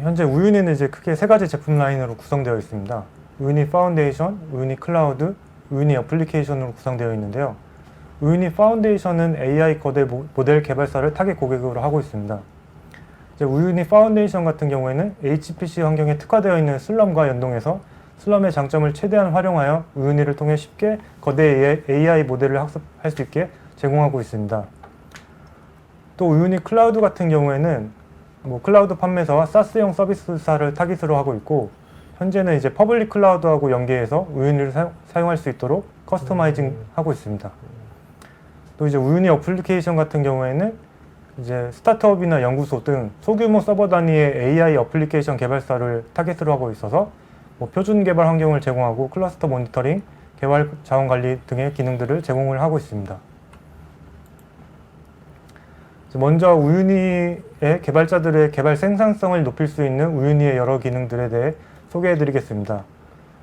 D: 현재 우유니는 이제 크게 세 가지 제품 라인으로 구성되어 있습니다. 우유니 파운데이션, 우유니 클라우드, 우유니 어플리케이션으로 구성되어 있는데요. 우유니 파운데이션은 AI 거대 모델 개발사를 타겟 고객으로 하고 있습니다. 이제 우유니 파운데이션 같은 경우에는 HPC 환경에 특화되어 있는 슬럼과 연동해서 슬럼의 장점을 최대한 활용하여 우유니를 통해 쉽게 거대 AI 모델을 학습할 수 있게 제공하고 있습니다. 또 우유니 클라우드 같은 경우에는 클라우드 판매사와 사스형 서비스사를 타깃으로 하고 있고, 현재는 이제 퍼블릭 클라우드하고 연계해서 우유니를 사용할 수 있도록 커스터마이징 하고 있습니다. 또 이제 우유니 어플리케이션 같은 경우에는 이제 스타트업이나 연구소 등 소규모 서버 단위의 AI 어플리케이션 개발사를 타깃으로 하고 있어서 표준 개발 환경을 제공하고 클러스터 모니터링, 개발 자원 관리 등의 기능들을 제공을 하고 있습니다. 먼저 우유니의 개발자들의 개발 생산성을 높일 수 있는 우유니의 여러 기능들에 대해 소개해 드리겠습니다.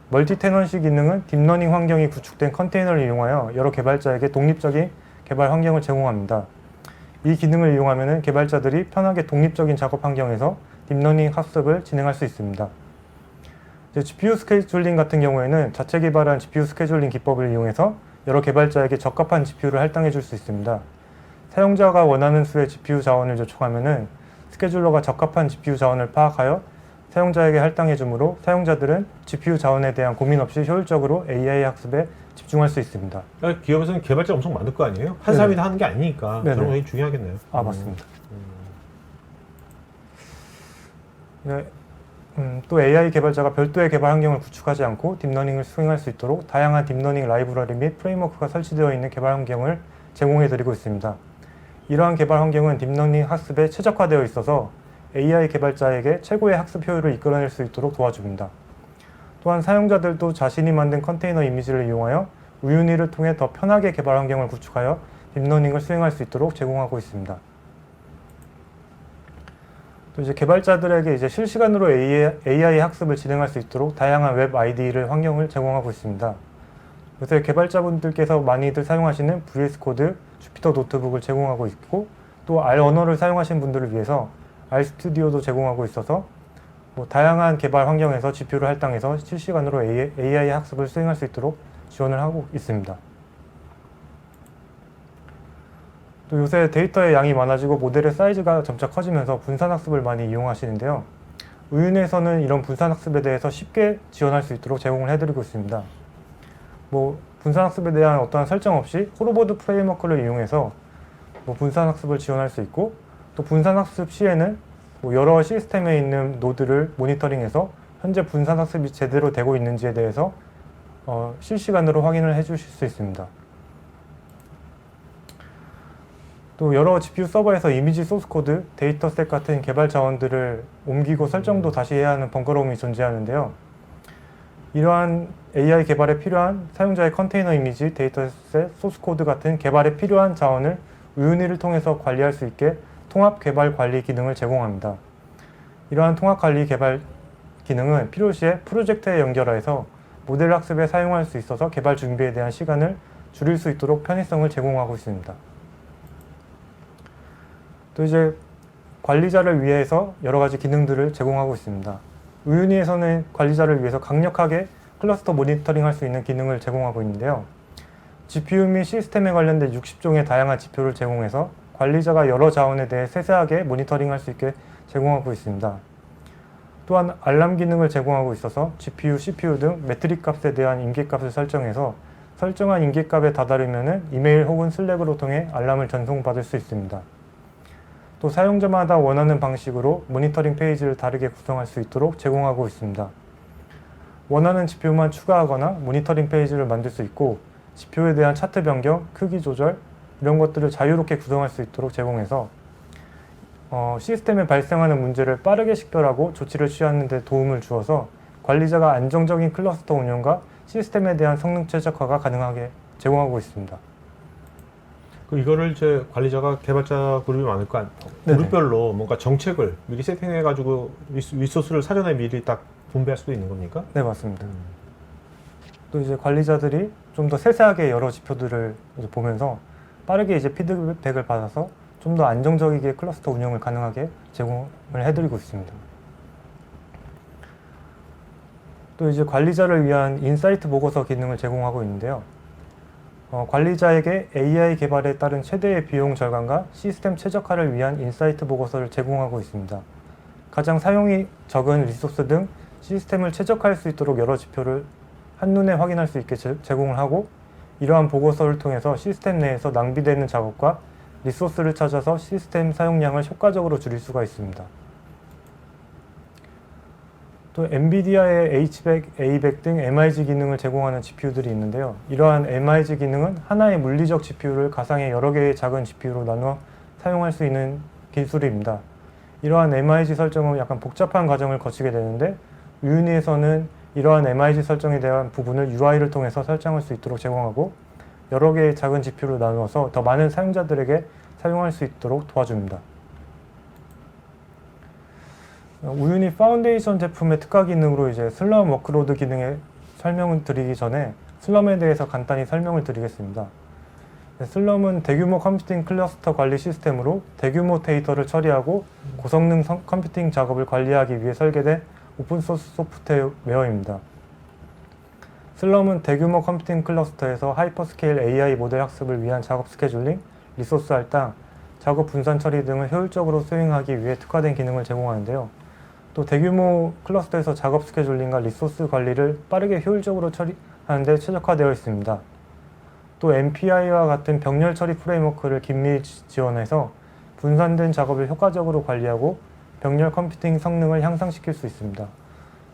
D: 멀티 테넌시 기능은 딥러닝 환경이 구축된 컨테이너를 이용하여 여러 개발자에게 독립적인 개발 환경을 제공합니다. 이 기능을 이용하면 개발자들이 편하게 독립적인 작업 환경에서 딥러닝 학습을 진행할 수 있습니다. GPU 스케줄링 같은 경우에는 자체 개발한 GPU 스케줄링 기법을 이용해서 여러 개발자에게 적합한 GPU를 할당해 줄 수 있습니다. 사용자가 원하는 수의 GPU 자원을 요청하면 스케줄러가 적합한 GPU 자원을 파악하여 사용자에게 할당해 주므로 사용자들은 GPU 자원에 대한 고민 없이 효율적으로 AI 학습에 집중할 수 있습니다.
A: 그러니까 기업에서는 개발자 엄청 많을 거 아니에요? 한
D: 네네.
A: 사람이 다 하는 게 아니니까
D: 네네.
A: 그런 거 되게 중요하겠네요.
D: 맞습니다. 네, 또 AI 개발자가 별도의 개발 환경을 구축하지 않고 딥러닝을 수행할 수 있도록 다양한 딥러닝 라이브러리 및 프레임워크가 설치되어 있는 개발 환경을 제공해 드리고 있습니다. 이러한 개발 환경은 딥러닝 학습에 최적화되어 있어서 AI 개발자에게 최고의 학습 효율을 이끌어낼 수 있도록 도와줍니다. 또한 사용자들도 자신이 만든 컨테이너 이미지를 이용하여 우유니를 통해 더 편하게 개발 환경을 구축하여 딥러닝을 수행할 수 있도록 제공하고 있습니다. 또 이제 개발자들에게 이제 실시간으로 AI 학습을 진행할 수 있도록 다양한 웹 IDE를 환경을 제공하고 있습니다. 요새 개발자분들께서 많이들 사용하시는 VS 코드, 주피터 노트북을 제공하고 있고, 또 R 언어를 사용하시는 분들을 위해서 R 스튜디오도 제공하고 있어서 다양한 개발 환경에서 GPU를 할당해서 실시간으로 AI 학습을 수행할 수 있도록 지원을 하고 있습니다. 또 요새 데이터의 양이 많아지고 모델의 사이즈가 점차 커지면서 분산학습을 많이 이용하시는데요. 우유니에서는 이런 분산학습에 대해서 쉽게 지원할 수 있도록 제공을 해드리고 있습니다. 분산학습에 대한 어떠한 설정 없이 호로보드 프레임워크를 이용해서 분산학습을 지원할 수 있고, 또 분산학습 시에는 여러 시스템에 있는 노드를 모니터링해서 현재 분산학습이 제대로 되고 있는지에 대해서 실시간으로 확인을 해주실 수 있습니다. 또 여러 GPU 서버에서 이미지 소스코드, 데이터셋 같은 개발 자원들을 옮기고 설정도 다시 해야 하는 번거로움이 존재하는데요. 이러한 AI 개발에 필요한 사용자의 컨테이너 이미지, 데이터셋, 소스코드 같은 개발에 필요한 자원을 우유니를 통해서 관리할 수 있게 통합 개발 관리 기능을 제공합니다. 이러한 통합 관리 개발 기능은 필요시에 프로젝트에 연결해서 모델 학습에 사용할 수 있어서 개발 준비에 대한 시간을 줄일 수 있도록 편의성을 제공하고 있습니다. 또 이제 관리자를 위해서 여러 가지 기능들을 제공하고 있습니다. 우유니에서는 관리자를 위해서 강력하게 클러스터 모니터링 할 수 있는 기능을 제공하고 있는데요. GPU 및 시스템에 관련된 60종의 다양한 지표를 제공해서 관리자가 여러 자원에 대해 세세하게 모니터링할 수 있게 제공하고 있습니다. 또한 알람 기능을 제공하고 있어서 GPU, CPU 등 매트릭 값에 대한 임계값을 설정해서 설정한 임계값에 다다르면 이메일 혹은 슬랙으로 통해 알람을 전송받을 수 있습니다. 또 사용자마다 원하는 방식으로 모니터링 페이지를 다르게 구성할 수 있도록 제공하고 있습니다. 원하는 GPU만 추가하거나 모니터링 페이지를 만들 수 있고, GPU에 대한 차트 변경, 크기 조절 이런 것들을 자유롭게 구성할 수 있도록 제공해서 시스템에 발생하는 문제를 빠르게 식별하고 조치를 취하는 데 도움을 주어서 관리자가 안정적인 클러스터 운영과 시스템에 대한 성능 최적화가 가능하게 제공하고 있습니다.
A: 이거를 이제 관리자가 개발자 그룹이 많을 거
D: 네네.
A: 그룹별로 뭔가 정책을 미리 세팅해가지고 리소스를 사전에 미리 딱 분배할 수도 있는 겁니까?
D: 네, 맞습니다. 또 이제 관리자들이 좀 더 세세하게 여러 지표들을 이제 보면서 빠르게 이제 피드백을 받아서 좀 더 안정적이게 클러스터 운영을 가능하게 제공을 해드리고 있습니다. 또 이제 관리자를 위한 인사이트 보고서 기능을 제공하고 있는데요. 관리자에게 AI 개발에 따른 최대의 비용 절감과 시스템 최적화를 위한 인사이트 보고서를 제공하고 있습니다. 가장 사용이 적은 리소스 등 시스템을 최적화할 수 있도록 여러 지표를 한눈에 확인할 수 있게 제공을 하고, 이러한 보고서를 통해서 시스템 내에서 낭비되는 작업과 리소스를 찾아서 시스템 사용량을 효과적으로 줄일 수가 있습니다. 또 엔비디아의 H100, A100 등 MIG 기능을 제공하는 GPU들이 있는데요. 이러한 MIG 기능은 하나의 물리적 GPU를 가상의 여러 개의 작은 GPU로 나누어 사용할 수 있는 기술입니다. 이러한 MIG 설정은 약간 복잡한 과정을 거치게 되는데, 우유니에서는 이러한 MIG 설정에 대한 부분을 UI를 통해서 설정할 수 있도록 제공하고, 여러 개의 작은 GPU로 나누어서 더 많은 사용자들에게 사용할 수 있도록 도와줍니다. 우유니 파운데이션 제품의 특화 기능으로 이제 슬럼 워크로드 기능에 설명을 드리기 전에 슬럼에 대해서 간단히 설명을 드리겠습니다. 슬럼은 대규모 컴퓨팅 클러스터 관리 시스템으로 대규모 데이터를 처리하고 고성능 컴퓨팅 작업을 관리하기 위해 설계된 오픈소스 소프트웨어입니다. 슬럼은 대규모 컴퓨팅 클러스터에서 하이퍼스케일 AI 모델 학습을 위한 작업 스케줄링, 리소스 할당, 작업 분산 처리 등을 효율적으로 수행하기 위해 특화된 기능을 제공하는데요. 또 대규모 클러스터에서 작업 스케줄링과 리소스 관리를 빠르게 효율적으로 처리하는 데 최적화되어 있습니다. 또 MPI와 같은 병렬 처리 프레임워크를 긴밀히 지원해서 분산된 작업을 효과적으로 관리하고 병렬 컴퓨팅 성능을 향상시킬 수 있습니다.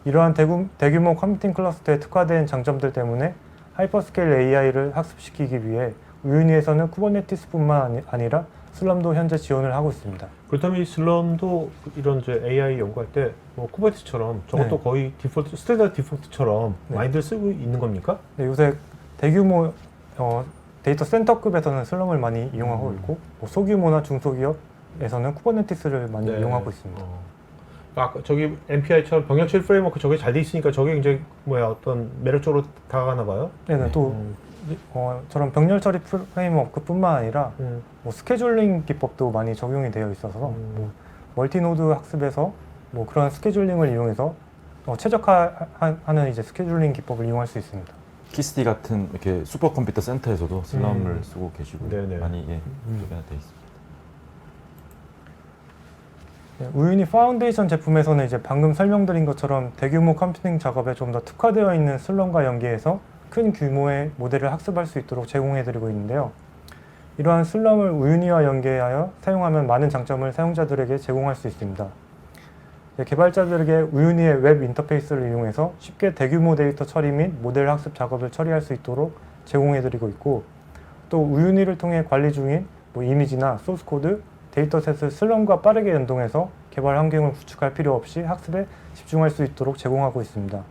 D: 이러한 대규모 컴퓨팅 클러스터에 특화된 장점들 때문에 하이퍼스케일 AI를 학습시키기 위해 우유니에서는 쿠버네티스뿐만 아니라 슬럼도 현재 지원을 하고 있습니다.
A: 그렇다면 이 슬럼도 이런 이제 AI 연구할 때 뭐 쿠버네티스처럼 저것도
D: 네.
A: 거의 디폴트, 스탠다드 디폴트처럼
D: 네.
A: 많이들 쓰고 있는 겁니까?
D: 네, 요새 대규모 데이터 센터급에서는 슬럼을 많이 이용하고 있고, 뭐 소규모나 중소기업에서는 쿠버네티스를 많이
A: 네.
D: 이용하고 있습니다.
A: 아까 저기 MPI처럼 병렬 처리 프레임워크 저게 잘 돼 있으니까 저게 이제 어떤 매력적으로 다가가나 봐요?
D: 네네, 또 저런 병렬 처리 프레임워크뿐만 아니라 뭐 스케줄링 기법도 많이 적용이 되어 있어서 뭐 멀티노드 학습에서 뭐 그런 스케줄링을 이용해서 최적화하는 이제 스케줄링 기법을 이용할 수 있습니다.
B: 키스디 같은 이렇게 슈퍼컴퓨터 센터에서도 슬럼을 쓰고 계시고
A: 네네.
B: 많이 소개가 돼 있습니다.
D: 네, 우유니 파운데이션 제품에서는 이제 방금 설명드린 것처럼 대규모 컴퓨팅 작업에 좀 더 특화되어 있는 슬럼과 연계해서 큰 규모의 모델을 학습할 수 있도록 제공해드리고 있는데요. 이러한 슬럼을 우유니와 연계하여 사용하면 많은 장점을 사용자들에게 제공할 수 있습니다. 개발자들에게 우유니의 웹 인터페이스를 이용해서 쉽게 대규모 데이터 처리 및 모델 학습 작업을 처리할 수 있도록 제공해드리고 있고, 또 우유니를 통해 관리 중인 뭐 이미지나 소스코드, 데이터셋을 슬럼과 빠르게 연동해서 개발 환경을 구축할 필요 없이 학습에 집중할 수 있도록 제공하고 있습니다.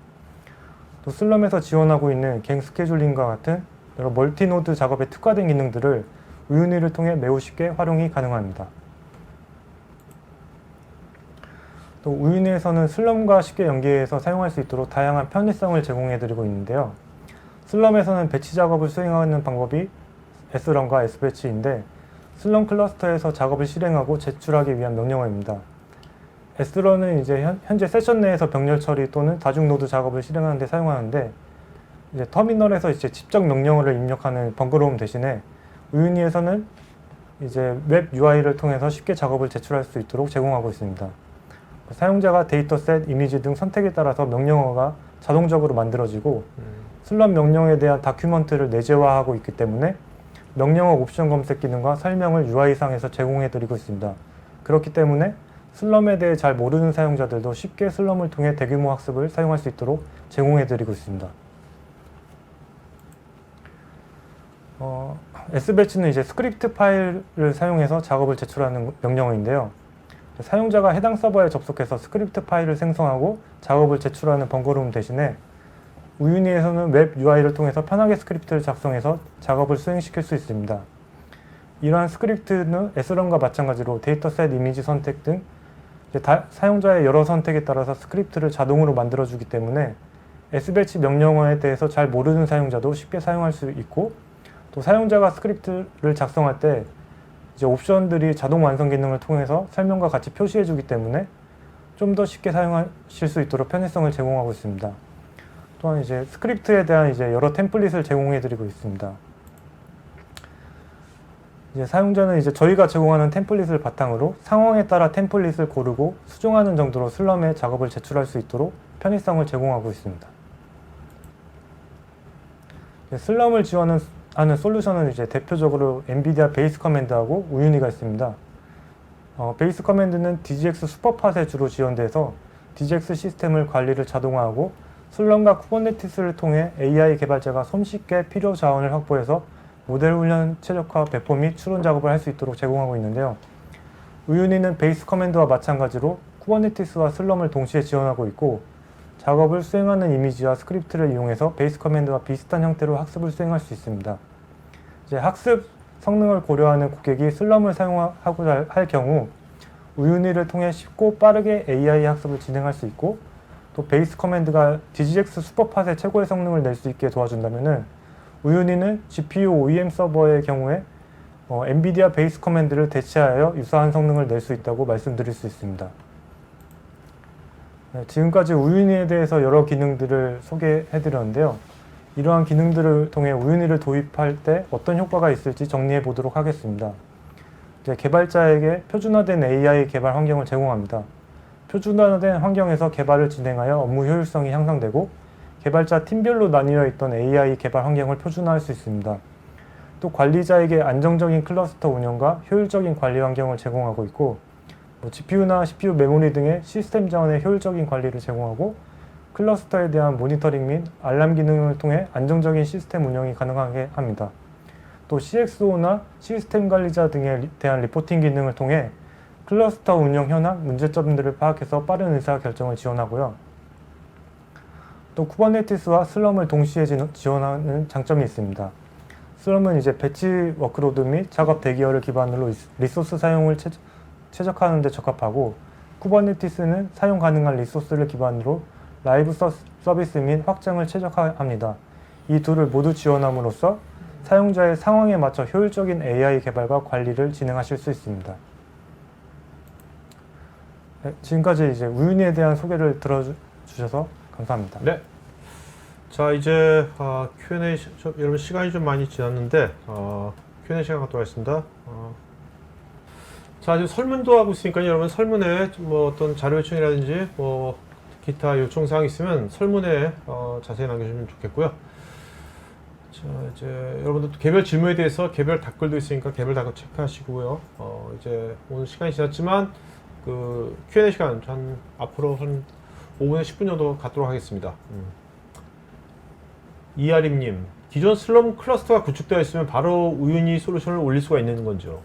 D: 또 슬럼에서 지원하고 있는 갱 스케줄링과 같은 여러 멀티노드 작업에 특화된 기능들을 우유니를 통해 매우 쉽게 활용이 가능합니다. 또 우유니에서는 슬럼과 쉽게 연계해서 사용할 수 있도록 다양한 편의성을 제공해드리고 있는데요. 슬럼에서는 배치 작업을 수행하는 방법이 S런과 S배치인데, 슬럼 클러스터에서 작업을 실행하고 제출하기 위한 명령어입니다. S런은 이제 현재 세션 내에서 병렬 처리 또는 다중 노드 작업을 실행하는 데 사용하는데, 이제 터미널에서 이제 직접 명령어를 입력하는 번거로움 대신에 우유니에서는 이제 웹 UI를 통해서 쉽게 작업을 제출할 수 있도록 제공하고 있습니다. 사용자가 데이터셋, 이미지 등 선택에 따라서 명령어가 자동적으로 만들어지고, 슬럼 명령에 대한 다큐먼트를 내재화하고 있기 때문에 명령어 옵션 검색 기능과 설명을 UI상에서 제공해드리고 있습니다. 그렇기 때문에 슬럼에 대해 잘 모르는 사용자들도 쉽게 슬럼을 통해 대규모 학습을 사용할 수 있도록 제공해드리고 있습니다. S배치는 이제 스크립트 파일을 사용해서 작업을 제출하는 명령어인데요. 사용자가 해당 서버에 접속해서 스크립트 파일을 생성하고 작업을 제출하는 번거로움 대신에 우유니에서는 웹 UI를 통해서 편하게 스크립트를 작성해서 작업을 수행시킬 수 있습니다. 이러한 스크립트는 S런과 마찬가지로 데이터셋 이미지 선택 등 사용자의 여러 선택에 따라서 스크립트를 자동으로 만들어주기 때문에 S배치 명령어에 대해서 잘 모르는 사용자도 쉽게 사용할 수 있고, 또 사용자가 스크립트를 작성할 때 이제 옵션들이 자동 완성 기능을 통해서 설명과 같이 표시해주기 때문에 좀 더 쉽게 사용하실 수 있도록 편의성을 제공하고 있습니다. 또한 이제 스크립트에 대한 이제 여러 템플릿을 제공해드리고 있습니다. 이제 사용자는 이제 저희가 제공하는 템플릿을 바탕으로 상황에 따라 템플릿을 고르고 수정하는 정도로 슬럼에 작업을 제출할 수 있도록 편의성을 제공하고 있습니다. 슬럼을 지원하는 솔루션은 이제 대표적으로 엔비디아 베이스 커맨드하고 우유니가 있습니다. 베이스 커맨드는 DGX 슈퍼팟에 주로 지원돼서 DGX 시스템을 관리를 자동화하고 슬럼과 쿠버네티스를 통해 AI 개발자가 손쉽게 필요 자원을 확보해서 모델 훈련 최적화 배포 및 추론 작업을 할 수 있도록 제공하고 있는데요. 우유니는 베이스 커맨드와 마찬가지로 쿠버네티스와 슬럼을 동시에 지원하고 있고, 작업을 수행하는 이미지와 스크립트를 이용해서 베이스 커맨드와 비슷한 형태로 학습을 수행할 수 있습니다. 이제 학습 성능을 고려하는 고객이 슬럼을 사용하고자 할 경우 우유니를 통해 쉽고 빠르게 AI 학습을 진행할 수 있고, 또 베이스 커맨드가 DGX 슈퍼팟의 최고의 성능을 낼 수 있게 도와준다면은 우유니는 GPU OEM 서버의 경우에 엔비디아 베이스 커맨드를 대체하여 유사한 성능을 낼 수 있다고 말씀드릴 수 있습니다. 네, 지금까지 우유니에 대해서 여러 기능들을 소개해드렸는데요. 이러한 기능들을 통해 우유니를 도입할 때 어떤 효과가 있을지 정리해 보도록 하겠습니다. 이제 개발자에게 표준화된 AI 개발 환경을 제공합니다. 표준화된 환경에서 개발을 진행하여 업무 효율성이 향상되고, 개발자 팀별로 나뉘어 있던 AI 개발 환경을 표준화할 수 있습니다. 또 관리자에게 안정적인 클러스터 운영과 효율적인 관리 환경을 제공하고 있고, GPU나 CPU 메모리 등의 시스템 자원의 효율적인 관리를 제공하고, 클러스터에 대한 모니터링 및 알람 기능을 통해 안정적인 시스템 운영이 가능하게 합니다. 또 CXO나 시스템 관리자 등에 대한 리포팅 기능을 통해 클러스터 운영 현황, 문제점들을 파악해서 빠른 의사결정을 지원하고요. 또 쿠버네티스와 슬럼을 동시에 지원하는 장점이 있습니다. 슬럼은 이제 배치 워크로드 및 작업 대기열을 기반으로 리소스 사용을 최적화하는 데 적합하고, 쿠버네티스는 사용 가능한 리소스를 기반으로 라이브 서비스 및 확장을 최적화합니다. 이 둘을 모두 지원함으로써 사용자의 상황에 맞춰 효율적인 AI 개발과 관리를 진행하실 수 있습니다. 네, 지금까지 이제 우유니에 대한 소개를 들어주셔서 감사합니다.
A: 네. 자, 이제 Q&A 여러분 시간이 좀 많이 지났는데 Q&A 시간 갖도록 하겠습니다. 자, 지금 설문도 하고 있으니까 여러분 설문에 뭐 어떤 자료 요청이라든지 뭐 기타 요청 사항 있으면 설문에 자세히 남겨주시면 좋겠고요. 자, 이제 여러분들 개별 질문에 대해서 개별 댓글도 있으니까 개별 댓글 체크하시고요. 이제 오늘 시간이 지났지만 그 Q&A 시간 한 앞으로 한 5분에서 10분 정도 갖도록 하겠습니다. 이아림님, 기존 슬럼 클러스터가 구축되어 있으면 바로 우유니 솔루션을 올릴 수가 있는 건지요?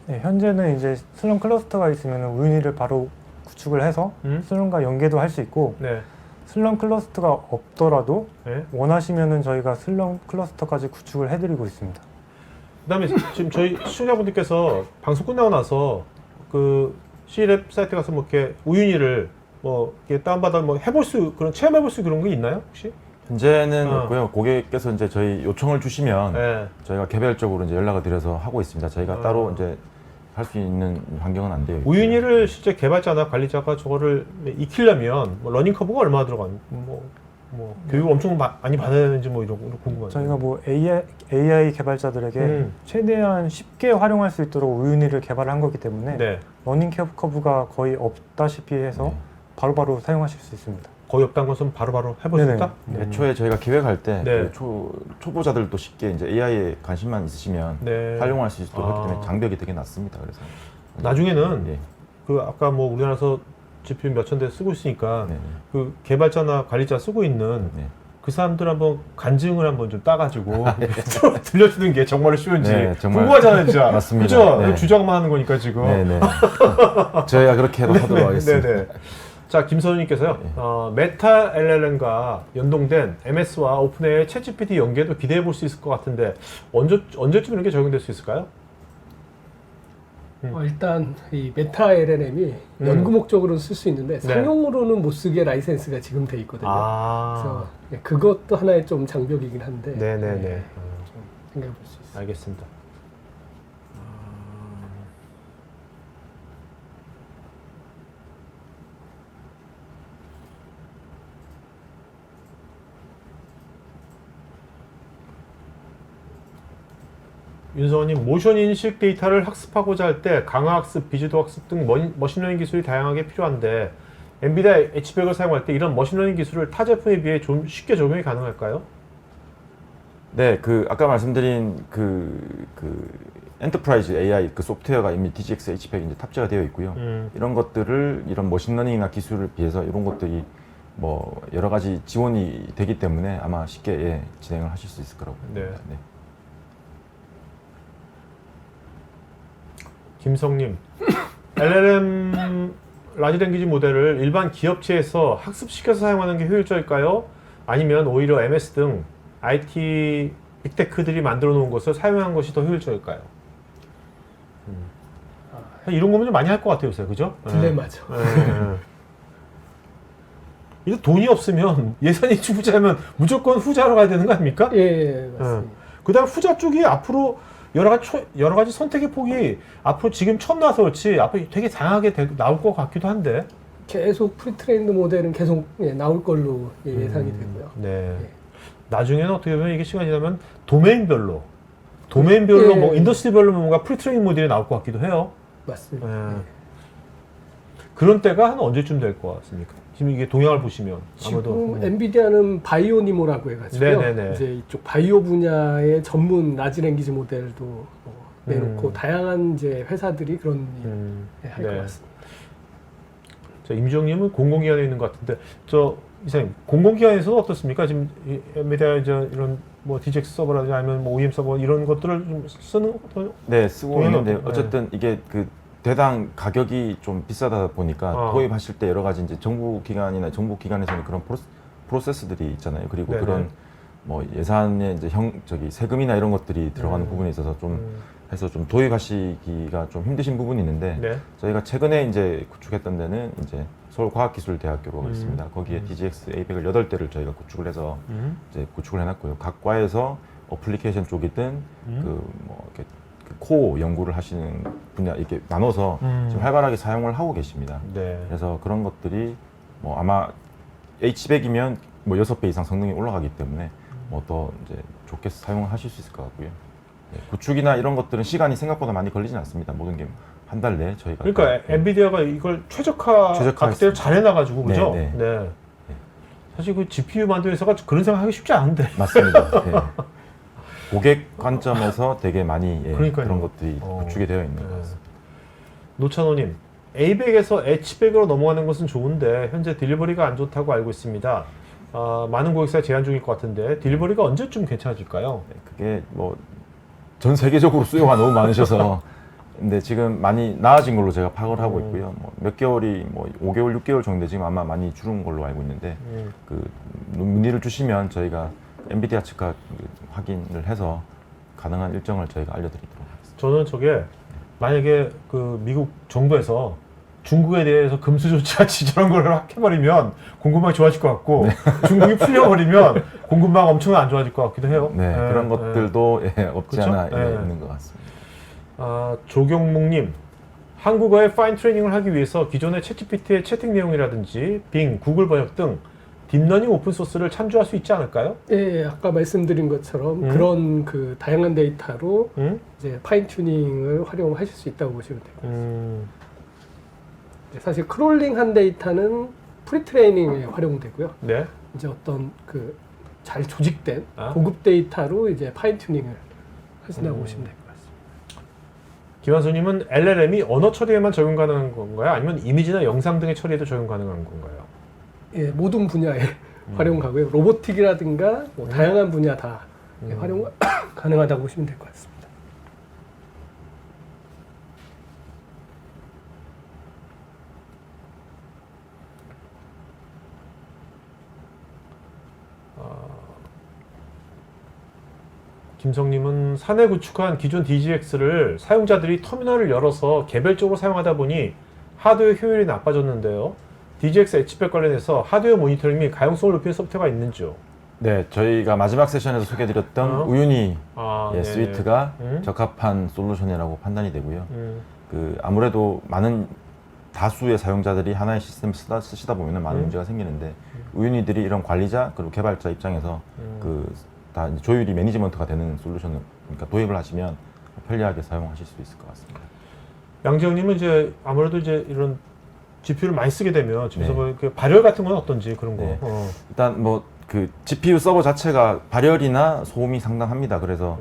D: 네, 현재는 이제 슬럼 클러스터가 있으면 우유니를 바로 구축을 해서 슬럼과 연계도 할 수 있고,
A: 네.
D: 슬럼 클러스터가 없더라도
A: 네.
D: 원하시면은 저희가 슬럼 클러스터까지 구축을 해드리고 있습니다.
A: 그다음에 지금 저희 시청자분들께서 방송 끝나고 나서 그 C랩 사이트 가서 뭐 이렇게 우유니를 뭐 이렇게 다운받아 뭐 해볼 수 그런 체험해볼 수 그런 게 있나요 혹시?
B: 현재는 없고요. 고객께서 이제 저희 요청을 주시면
A: 네.
B: 저희가 개별적으로 이제 연락을 드려서 하고 있습니다. 저희가 따로 이제 할 수 있는 환경은 안 돼요.
A: 우유니를 실제 개발자나 관리자가 저거를 익히려면 뭐 러닝 커브가 얼마나 들어가는 뭐 교육을 엄청 많이 받아야 되는지 뭐 이런 거 궁금해요.
D: 저희가 뭐 AI 개발자들에게 최대한 쉽게 활용할 수 있도록 우유니를 개발한 거기 때문에
A: 네.
D: 러닝 커브가 거의 없다시피 해서 바로바로 사용하실 수 있습니다.
A: 거의 없다는 것은 바로바로 해볼 수
D: 네네.
A: 있다?
B: 애초에 저희가 기획할 때
A: 네.
B: 그 초보자들도 쉽게 이제 AI에 관심만 있으시면
A: 네.
B: 활용할 수 있도록 하기 때문에 장벽이 되게 낮습니다. 그래서
A: 나중에는
B: 예.
A: 그 아까 뭐 우리나라에서 GPU 몇천 대 쓰고 있으니까
B: 네.
A: 그 개발자나 관리자 쓰고 있는
B: 네.
A: 그 사람들 한번 간증을 한번 좀 따가지고 들려주는 게 정말 쉬운지
B: 네, 정말
A: 궁금하잖아요, 진짜.
B: 맞습니다.
A: 그죠?
B: 네.
A: 주장만 하는 거니까 지금.
B: 네네. 저희가 그렇게도 하도록 하겠습니다.
A: 네네. 자, 김선우님께서요. 메타 LLM과 연동된 MS와 오픈AI 챗GPT 연계도 기대해 볼 수 있을 것 같은데 언제쯤 이렇게 적용될 수 있을까요?
C: 일단 이 메타 LLM이 연구 목적으로는 쓸 수 있는데
A: 네.
C: 상용으로는 못 쓰게 라이센스가 지금 돼 있거든요.
A: 아,
C: 그래서 그것도 하나의 좀 장벽이긴 한데
A: 네네네.
C: 좀 생각해 볼 수 있어요.
A: 알겠습니다. 윤서원님, 모션 인식 데이터를 학습하고자 할 때 강화학습, 비주도 학습 등 머신러닝 기술이 다양하게 필요한데 엔비디아 H100을 사용할 때 이런 머신러닝 기술을 타 제품에 비해 좀 쉽게 적용이 가능할까요?
B: 네, 그 아까 말씀드린 엔터프라이즈 AI 그 소프트웨어가 이미 DGX H100에 이제 탑재가 되어 있고요. 이런 것들을 이런 머신러닝이나 기술을 비해서 이런 것들이 뭐 여러 가지 지원이 되기 때문에 아마 쉽게 진행을 하실 수 있을 거라고 봅니다. 네.
A: 김성님, LLM 라지 랭귀지 모델을 일반 기업체에서 학습시켜서 사용하는 게 효율적일까요? 아니면 오히려 MS 등 IT 빅테크들이 만들어 놓은 것을 사용하는 것이 더 효율적일까요? 이런 고민 좀 많이 할 것 같아요, 요새. 그죠?
C: 딜레마죠.
A: 이거 돈이 없으면 예산이 후자면 무조건 후자로 가야 되는 거 아닙니까?
C: 예, 맞습니다.
A: 그 다음 후자 쪽이 앞으로 여러 가지 선택의 폭이 앞으로 지금 처음 나와서 그렇지 앞으로 되게 다양하게 나올 것 같기도 한데.
C: 계속 프리트레인드 모델은 계속 나올 걸로 예상이 되고요.
A: 네. 나중에는 어떻게 보면 이게 시간이 지나면 도메인별로 뭐 인더스트리별로 뭔가 프리트레이닝 모델이 나올 것 같기도 해요.
C: 맞습니다.
A: 그런 때가 한 언제쯤 될 것 같습니까? 지금 이게 동향을 보시면 아무도
C: 지금 엔비디아는 바이오니모라고 해가지고요.
A: 네네네.
C: 이제 이쪽 바이오 분야의 전문 라지 랭귀지 모델도 내놓고 다양한 이제 회사들이 그런 일을 할 것 같습니다.
A: 자, 임주영님은 공공기관에 있는 것 같은데 이사님 공공기관에서도 어떻습니까? 지금 엔비디아 이런 뭐 DGX 서버라든지 아니면 뭐 OEM 서버 이런 것들을 좀 쓰는 것도
B: 네, 쓰고 있는데
A: 네.
B: 어쨌든 이게 그 대당 가격이 좀 비싸다 보니까 도입하실 때 여러 가지 이제 정부기관이나 정부기관에서는 그런 프로세스들이 있잖아요. 그리고
A: 네네.
B: 그런 뭐 예산에 이제 세금이나 이런 것들이 들어가는 부분에 있어서 좀 해서 좀 도입하시기가 좀 힘드신 부분이 있는데
A: 네.
B: 저희가 최근에 이제 구축했던 데는 이제 서울과학기술대학교로 있습니다. 거기에 DGX A100을 8대를 저희가 구축을 해서 이제 구축을 해놨고요. 각 과에서 어플리케이션 쪽이든 이렇게 코어 연구를 하시는 분야 이렇게 나눠서 지금 활발하게 사용을 하고 계십니다.
A: 네.
B: 그래서 그런 것들이 뭐 아마 H100이면 뭐 6배 이상 성능이 올라가기 때문에 뭐 더 이제 좋게 사용하실 수 있을 것 같고요. 네, 구축이나 이런 것들은 시간이 생각보다 많이 걸리진 않습니다. 모든 게 한 달 내에 저희가
A: 그러니까 엔비디아가 이걸 최적화 그때로 잘 해놔가지고 그죠? 네. 사실 그 GPU 만드는 회사가 그런 생각하기 쉽지 않은데.
B: 맞습니다. 네. 고객 관점에서 되게 많이 그런 것들이 구축이 되어 있는 것 같습니다.
A: 노찬호님, A100에서 H100으로 넘어가는 것은 좋은데 현재 딜리버리가 안 좋다고 알고 있습니다. 많은 고객사가 제한 중일 것 같은데 딜리버리가 언제쯤 괜찮아질까요?
B: 네, 그게 뭐 전 세계적으로 수요가 너무 많으셔서 근데 지금 많이 나아진 걸로 제가 파악을 하고 있고요. 뭐 몇 개월이 뭐 5개월, 6개월 정도 지금 아마 많이 줄은 걸로 알고 있는데 그 문의를 주시면 저희가 엔비디아 측과 확인을 해서 가능한 일정을 저희가 알려드리도록 하겠습니다.
A: 저는 저게 만약에 그 미국 정부에서 중국에 대해서 금수 조치같이 저런 걸 해버리면 공급망이 좋아질 것 같고 중국이 풀려버리면 공급망 엄청 안 좋아질 것 같기도 해요.
B: 네, 그런 것들도 없지
A: 그렇죠?
B: 않아 있는 것 같습니다.
A: 조경묵님, 한국어의 파인 트레이닝을 하기 위해서 기존의 챗GPT의 채팅 내용이라든지 빙, 구글 번역 등 딥러닝 오픈소스를 참조할 수 있지 않을까요?
C: 예, 아까 말씀드린 것처럼 그런 그 다양한 데이터로 이제 파인 튜닝을 활용하실 수 있다고 보시면 됩니다. 사실 크롤링한 데이터는 프리트레이닝에 활용되고요.
A: 네.
C: 이제 어떤 그 잘 조직된 고급 데이터로 이제 파인 튜닝을 하신다고 보시면 될 것 같습니다.
A: 김한수님은 LLM이 언어 처리에만 적용 가능한 건가요? 아니면 이미지나 영상 등의 처리에도 적용 가능한 건가요?
C: 예, 모든 분야에 활용 가고요. 로보틱이라든가 뭐 다양한 분야 다 활용 가능하다고 보시면 될 것 같습니다.
A: 김성님은 사내 구축한 기존 DGX를 사용자들이 터미널을 열어서 개별적으로 사용하다 보니 하드웨어 효율이 나빠졌는데요. DGX H백 관련해서 하드웨어 모니터링 및 가용성을 높이는 소프트웨어가 있는지요?
B: 네, 저희가 마지막 세션에서 소개해드렸던 우유니
A: 네.
B: 스위트가 적합한 솔루션이라고 판단이 되고요. 그 아무래도 많은 다수의 사용자들이 하나의 시스템을 쓰시다 보면 많은 문제가 생기는데 우유니들이 이런 관리자 그리고 개발자 입장에서 그 다 조율이 매니지먼트가 되는 솔루션을 그러니까 도입을 하시면 편리하게 사용하실 수 있을 것 같습니다.
A: 양지영님은 이제 아무래도 이제 이런 GPU를 많이 쓰게 되면 집에서
B: 네.
A: 뭐 그 발열 같은 건 어떤지 그런 거.
B: 네. 일단 뭐 그 GPU 서버 자체가 발열이나 소음이 상당합니다. 그래서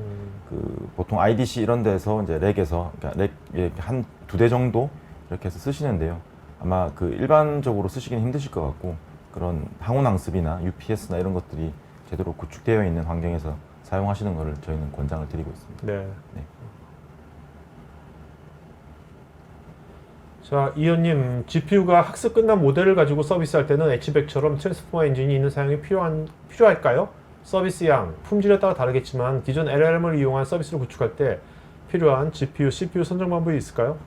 B: 그 보통 IDC 이런 데서 이제 렉에서 그러니까 렉 한 2대 정도 이렇게 해서 쓰시는데요. 아마 그 일반적으로 쓰시기는 힘드실 것 같고 그런 항온항습이나 UPS나 이런 것들이 제대로 구축되어 있는 환경에서 사용하시는 것을 저희는 권장을 드리고 있습니다.
A: 네.
B: 네.
A: 자, 이현님, GPU가 학습 끝난 모델을 가지고 서비스할 때는 H백처럼 트랜스포머 엔진이 있는 사용이 필요할까요? 서비스 양, 품질에 따라 다르겠지만 기존 LLM을 이용한 서비스를 구축할 때 필요한 GPU, CPU 선정 방법이 있을까요?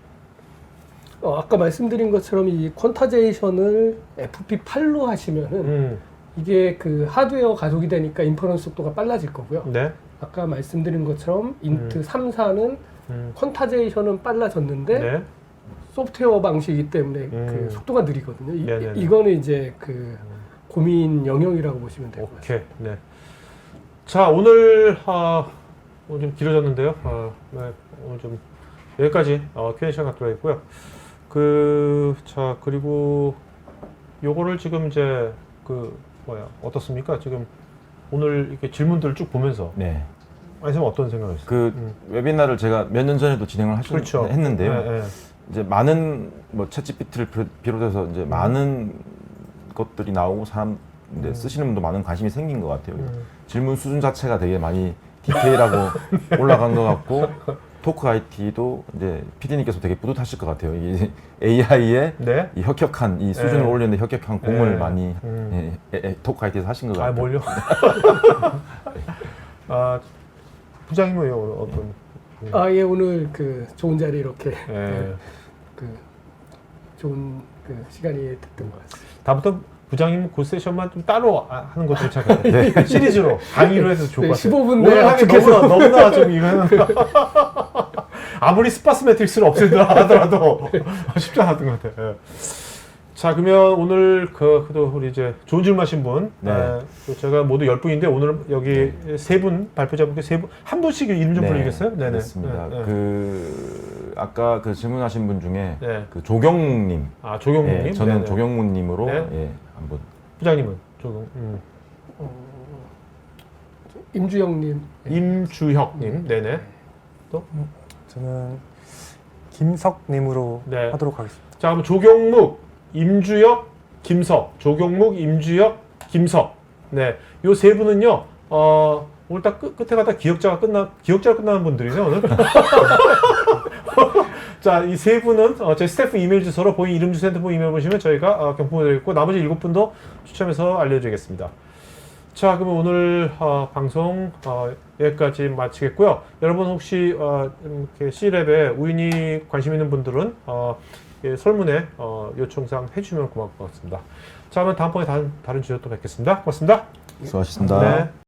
C: 아까 말씀드린 것처럼 이 퀀타제이션을 FP8로 하시면은 이게 그 하드웨어 가속이 되니까 인퍼런스 속도가 빨라질 거고요.
A: 네.
C: 아까 말씀드린 것처럼 인트 3, 4는 퀀타제이션은 빨라졌는데
A: 네.
C: 소프트웨어 방식이기 때문에 그 속도가 느리거든요.
A: 네네네.
C: 이거는 이제 그 고민 영역이라고 보시면 될 것 같습니다.
A: 오케이. 네. 자, 오늘 오늘 좀 길어졌는데요. 네. 오늘 좀 여기까지 Q&A 시간 갖도록 했고요. 자, 그리고 요거를 지금 이제 어떻습니까? 지금 오늘 이렇게 질문들을 쭉 보면서
B: 네.
A: 선생님 어떤 생각이세요?
B: 그 웨비나를 제가 몇 년 전에도 진행을
A: 그렇죠.
B: 했는데요.
A: 네, 네.
B: 이제 많은 뭐 챗GPT를 비롯해서 이제 많은 것들이 나오고 이제 쓰시는 분도 많은 관심이 생긴 것 같아요. 질문 수준 자체가 되게 많이 디테일하고 올라간 것 같고 토크 IT도 이제 PD님께서 되게 뿌듯하실 것 같아요. 이게 AI의
A: 네?
B: 이 혁혁한 이 수준을
A: 네.
B: 올리는데 혁혁한 공을
A: 네.
B: 많이 토크 IT에서 하신 것 같아요.
A: 뭘요? 부장님은 오늘 어떤?
C: 예, 오늘 그 좋은 자리 이렇게
A: 예.
C: 그 좋은 그 시간이 됐던 것 같습니다.
A: 다음부터 부장님 그 세션만 좀 따로 하는 것도 괜찮을 것 같아요. 시리즈로 강의로 해서 좋을 것 같아요.
C: 15분
A: 오늘
C: 내에
A: 하기 너무나 좀 이거는 아무리 스파스 매트릭스를 없애더라 하더라도 쉽지 않았던 것 같아요. 예. 자, 그러면 오늘 그래도 우리 이제 좋은 질문 하신 분,
B: 네.
A: 제가 모두 10분인데 오늘 여기 세 분 발표자분께 한 분씩 이름 좀 불러주겠어요? 네네.
B: 그렇습니다.
A: 네, 네.
B: 그 아까 그 질문하신 분 중에
A: 네.
B: 그 조경묵님,
A: 조경묵님.
B: 예, 저는
A: 네네.
B: 조경묵님으로
A: 네.
B: 예, 한번
A: 부장님은
C: 임주영님,
A: 임주혁님, 네네.
D: 저는 김석님으로
A: 네.
D: 하도록 하겠습니다.
A: 자, 그럼 조경묵, 임주혁, 김석. 조경묵, 임주혁, 김석. 네, 요 세 분은요. 오늘 딱 끝에 가다 기억자가 끝나는 분들이네요 오늘. 자, 이 세 분은 제 스태프 이메일 주소로 본인 이름 주소 핸드폰 이메일 보시면 저희가 경품을 드리고 나머지 7분도 추첨해서 알려드리겠습니다. 자, 그러면 오늘 방송 여기까지 마치겠고요. 여러분 혹시 이렇게 C랩에 우연히 관심 있는 분들은 설문에 요청사항 해주시면 고마울 것 같습니다. 자, 그러면 다음번에 다른 주제로 또 뵙겠습니다. 고맙습니다.
B: 수고하셨습니다.
A: 네.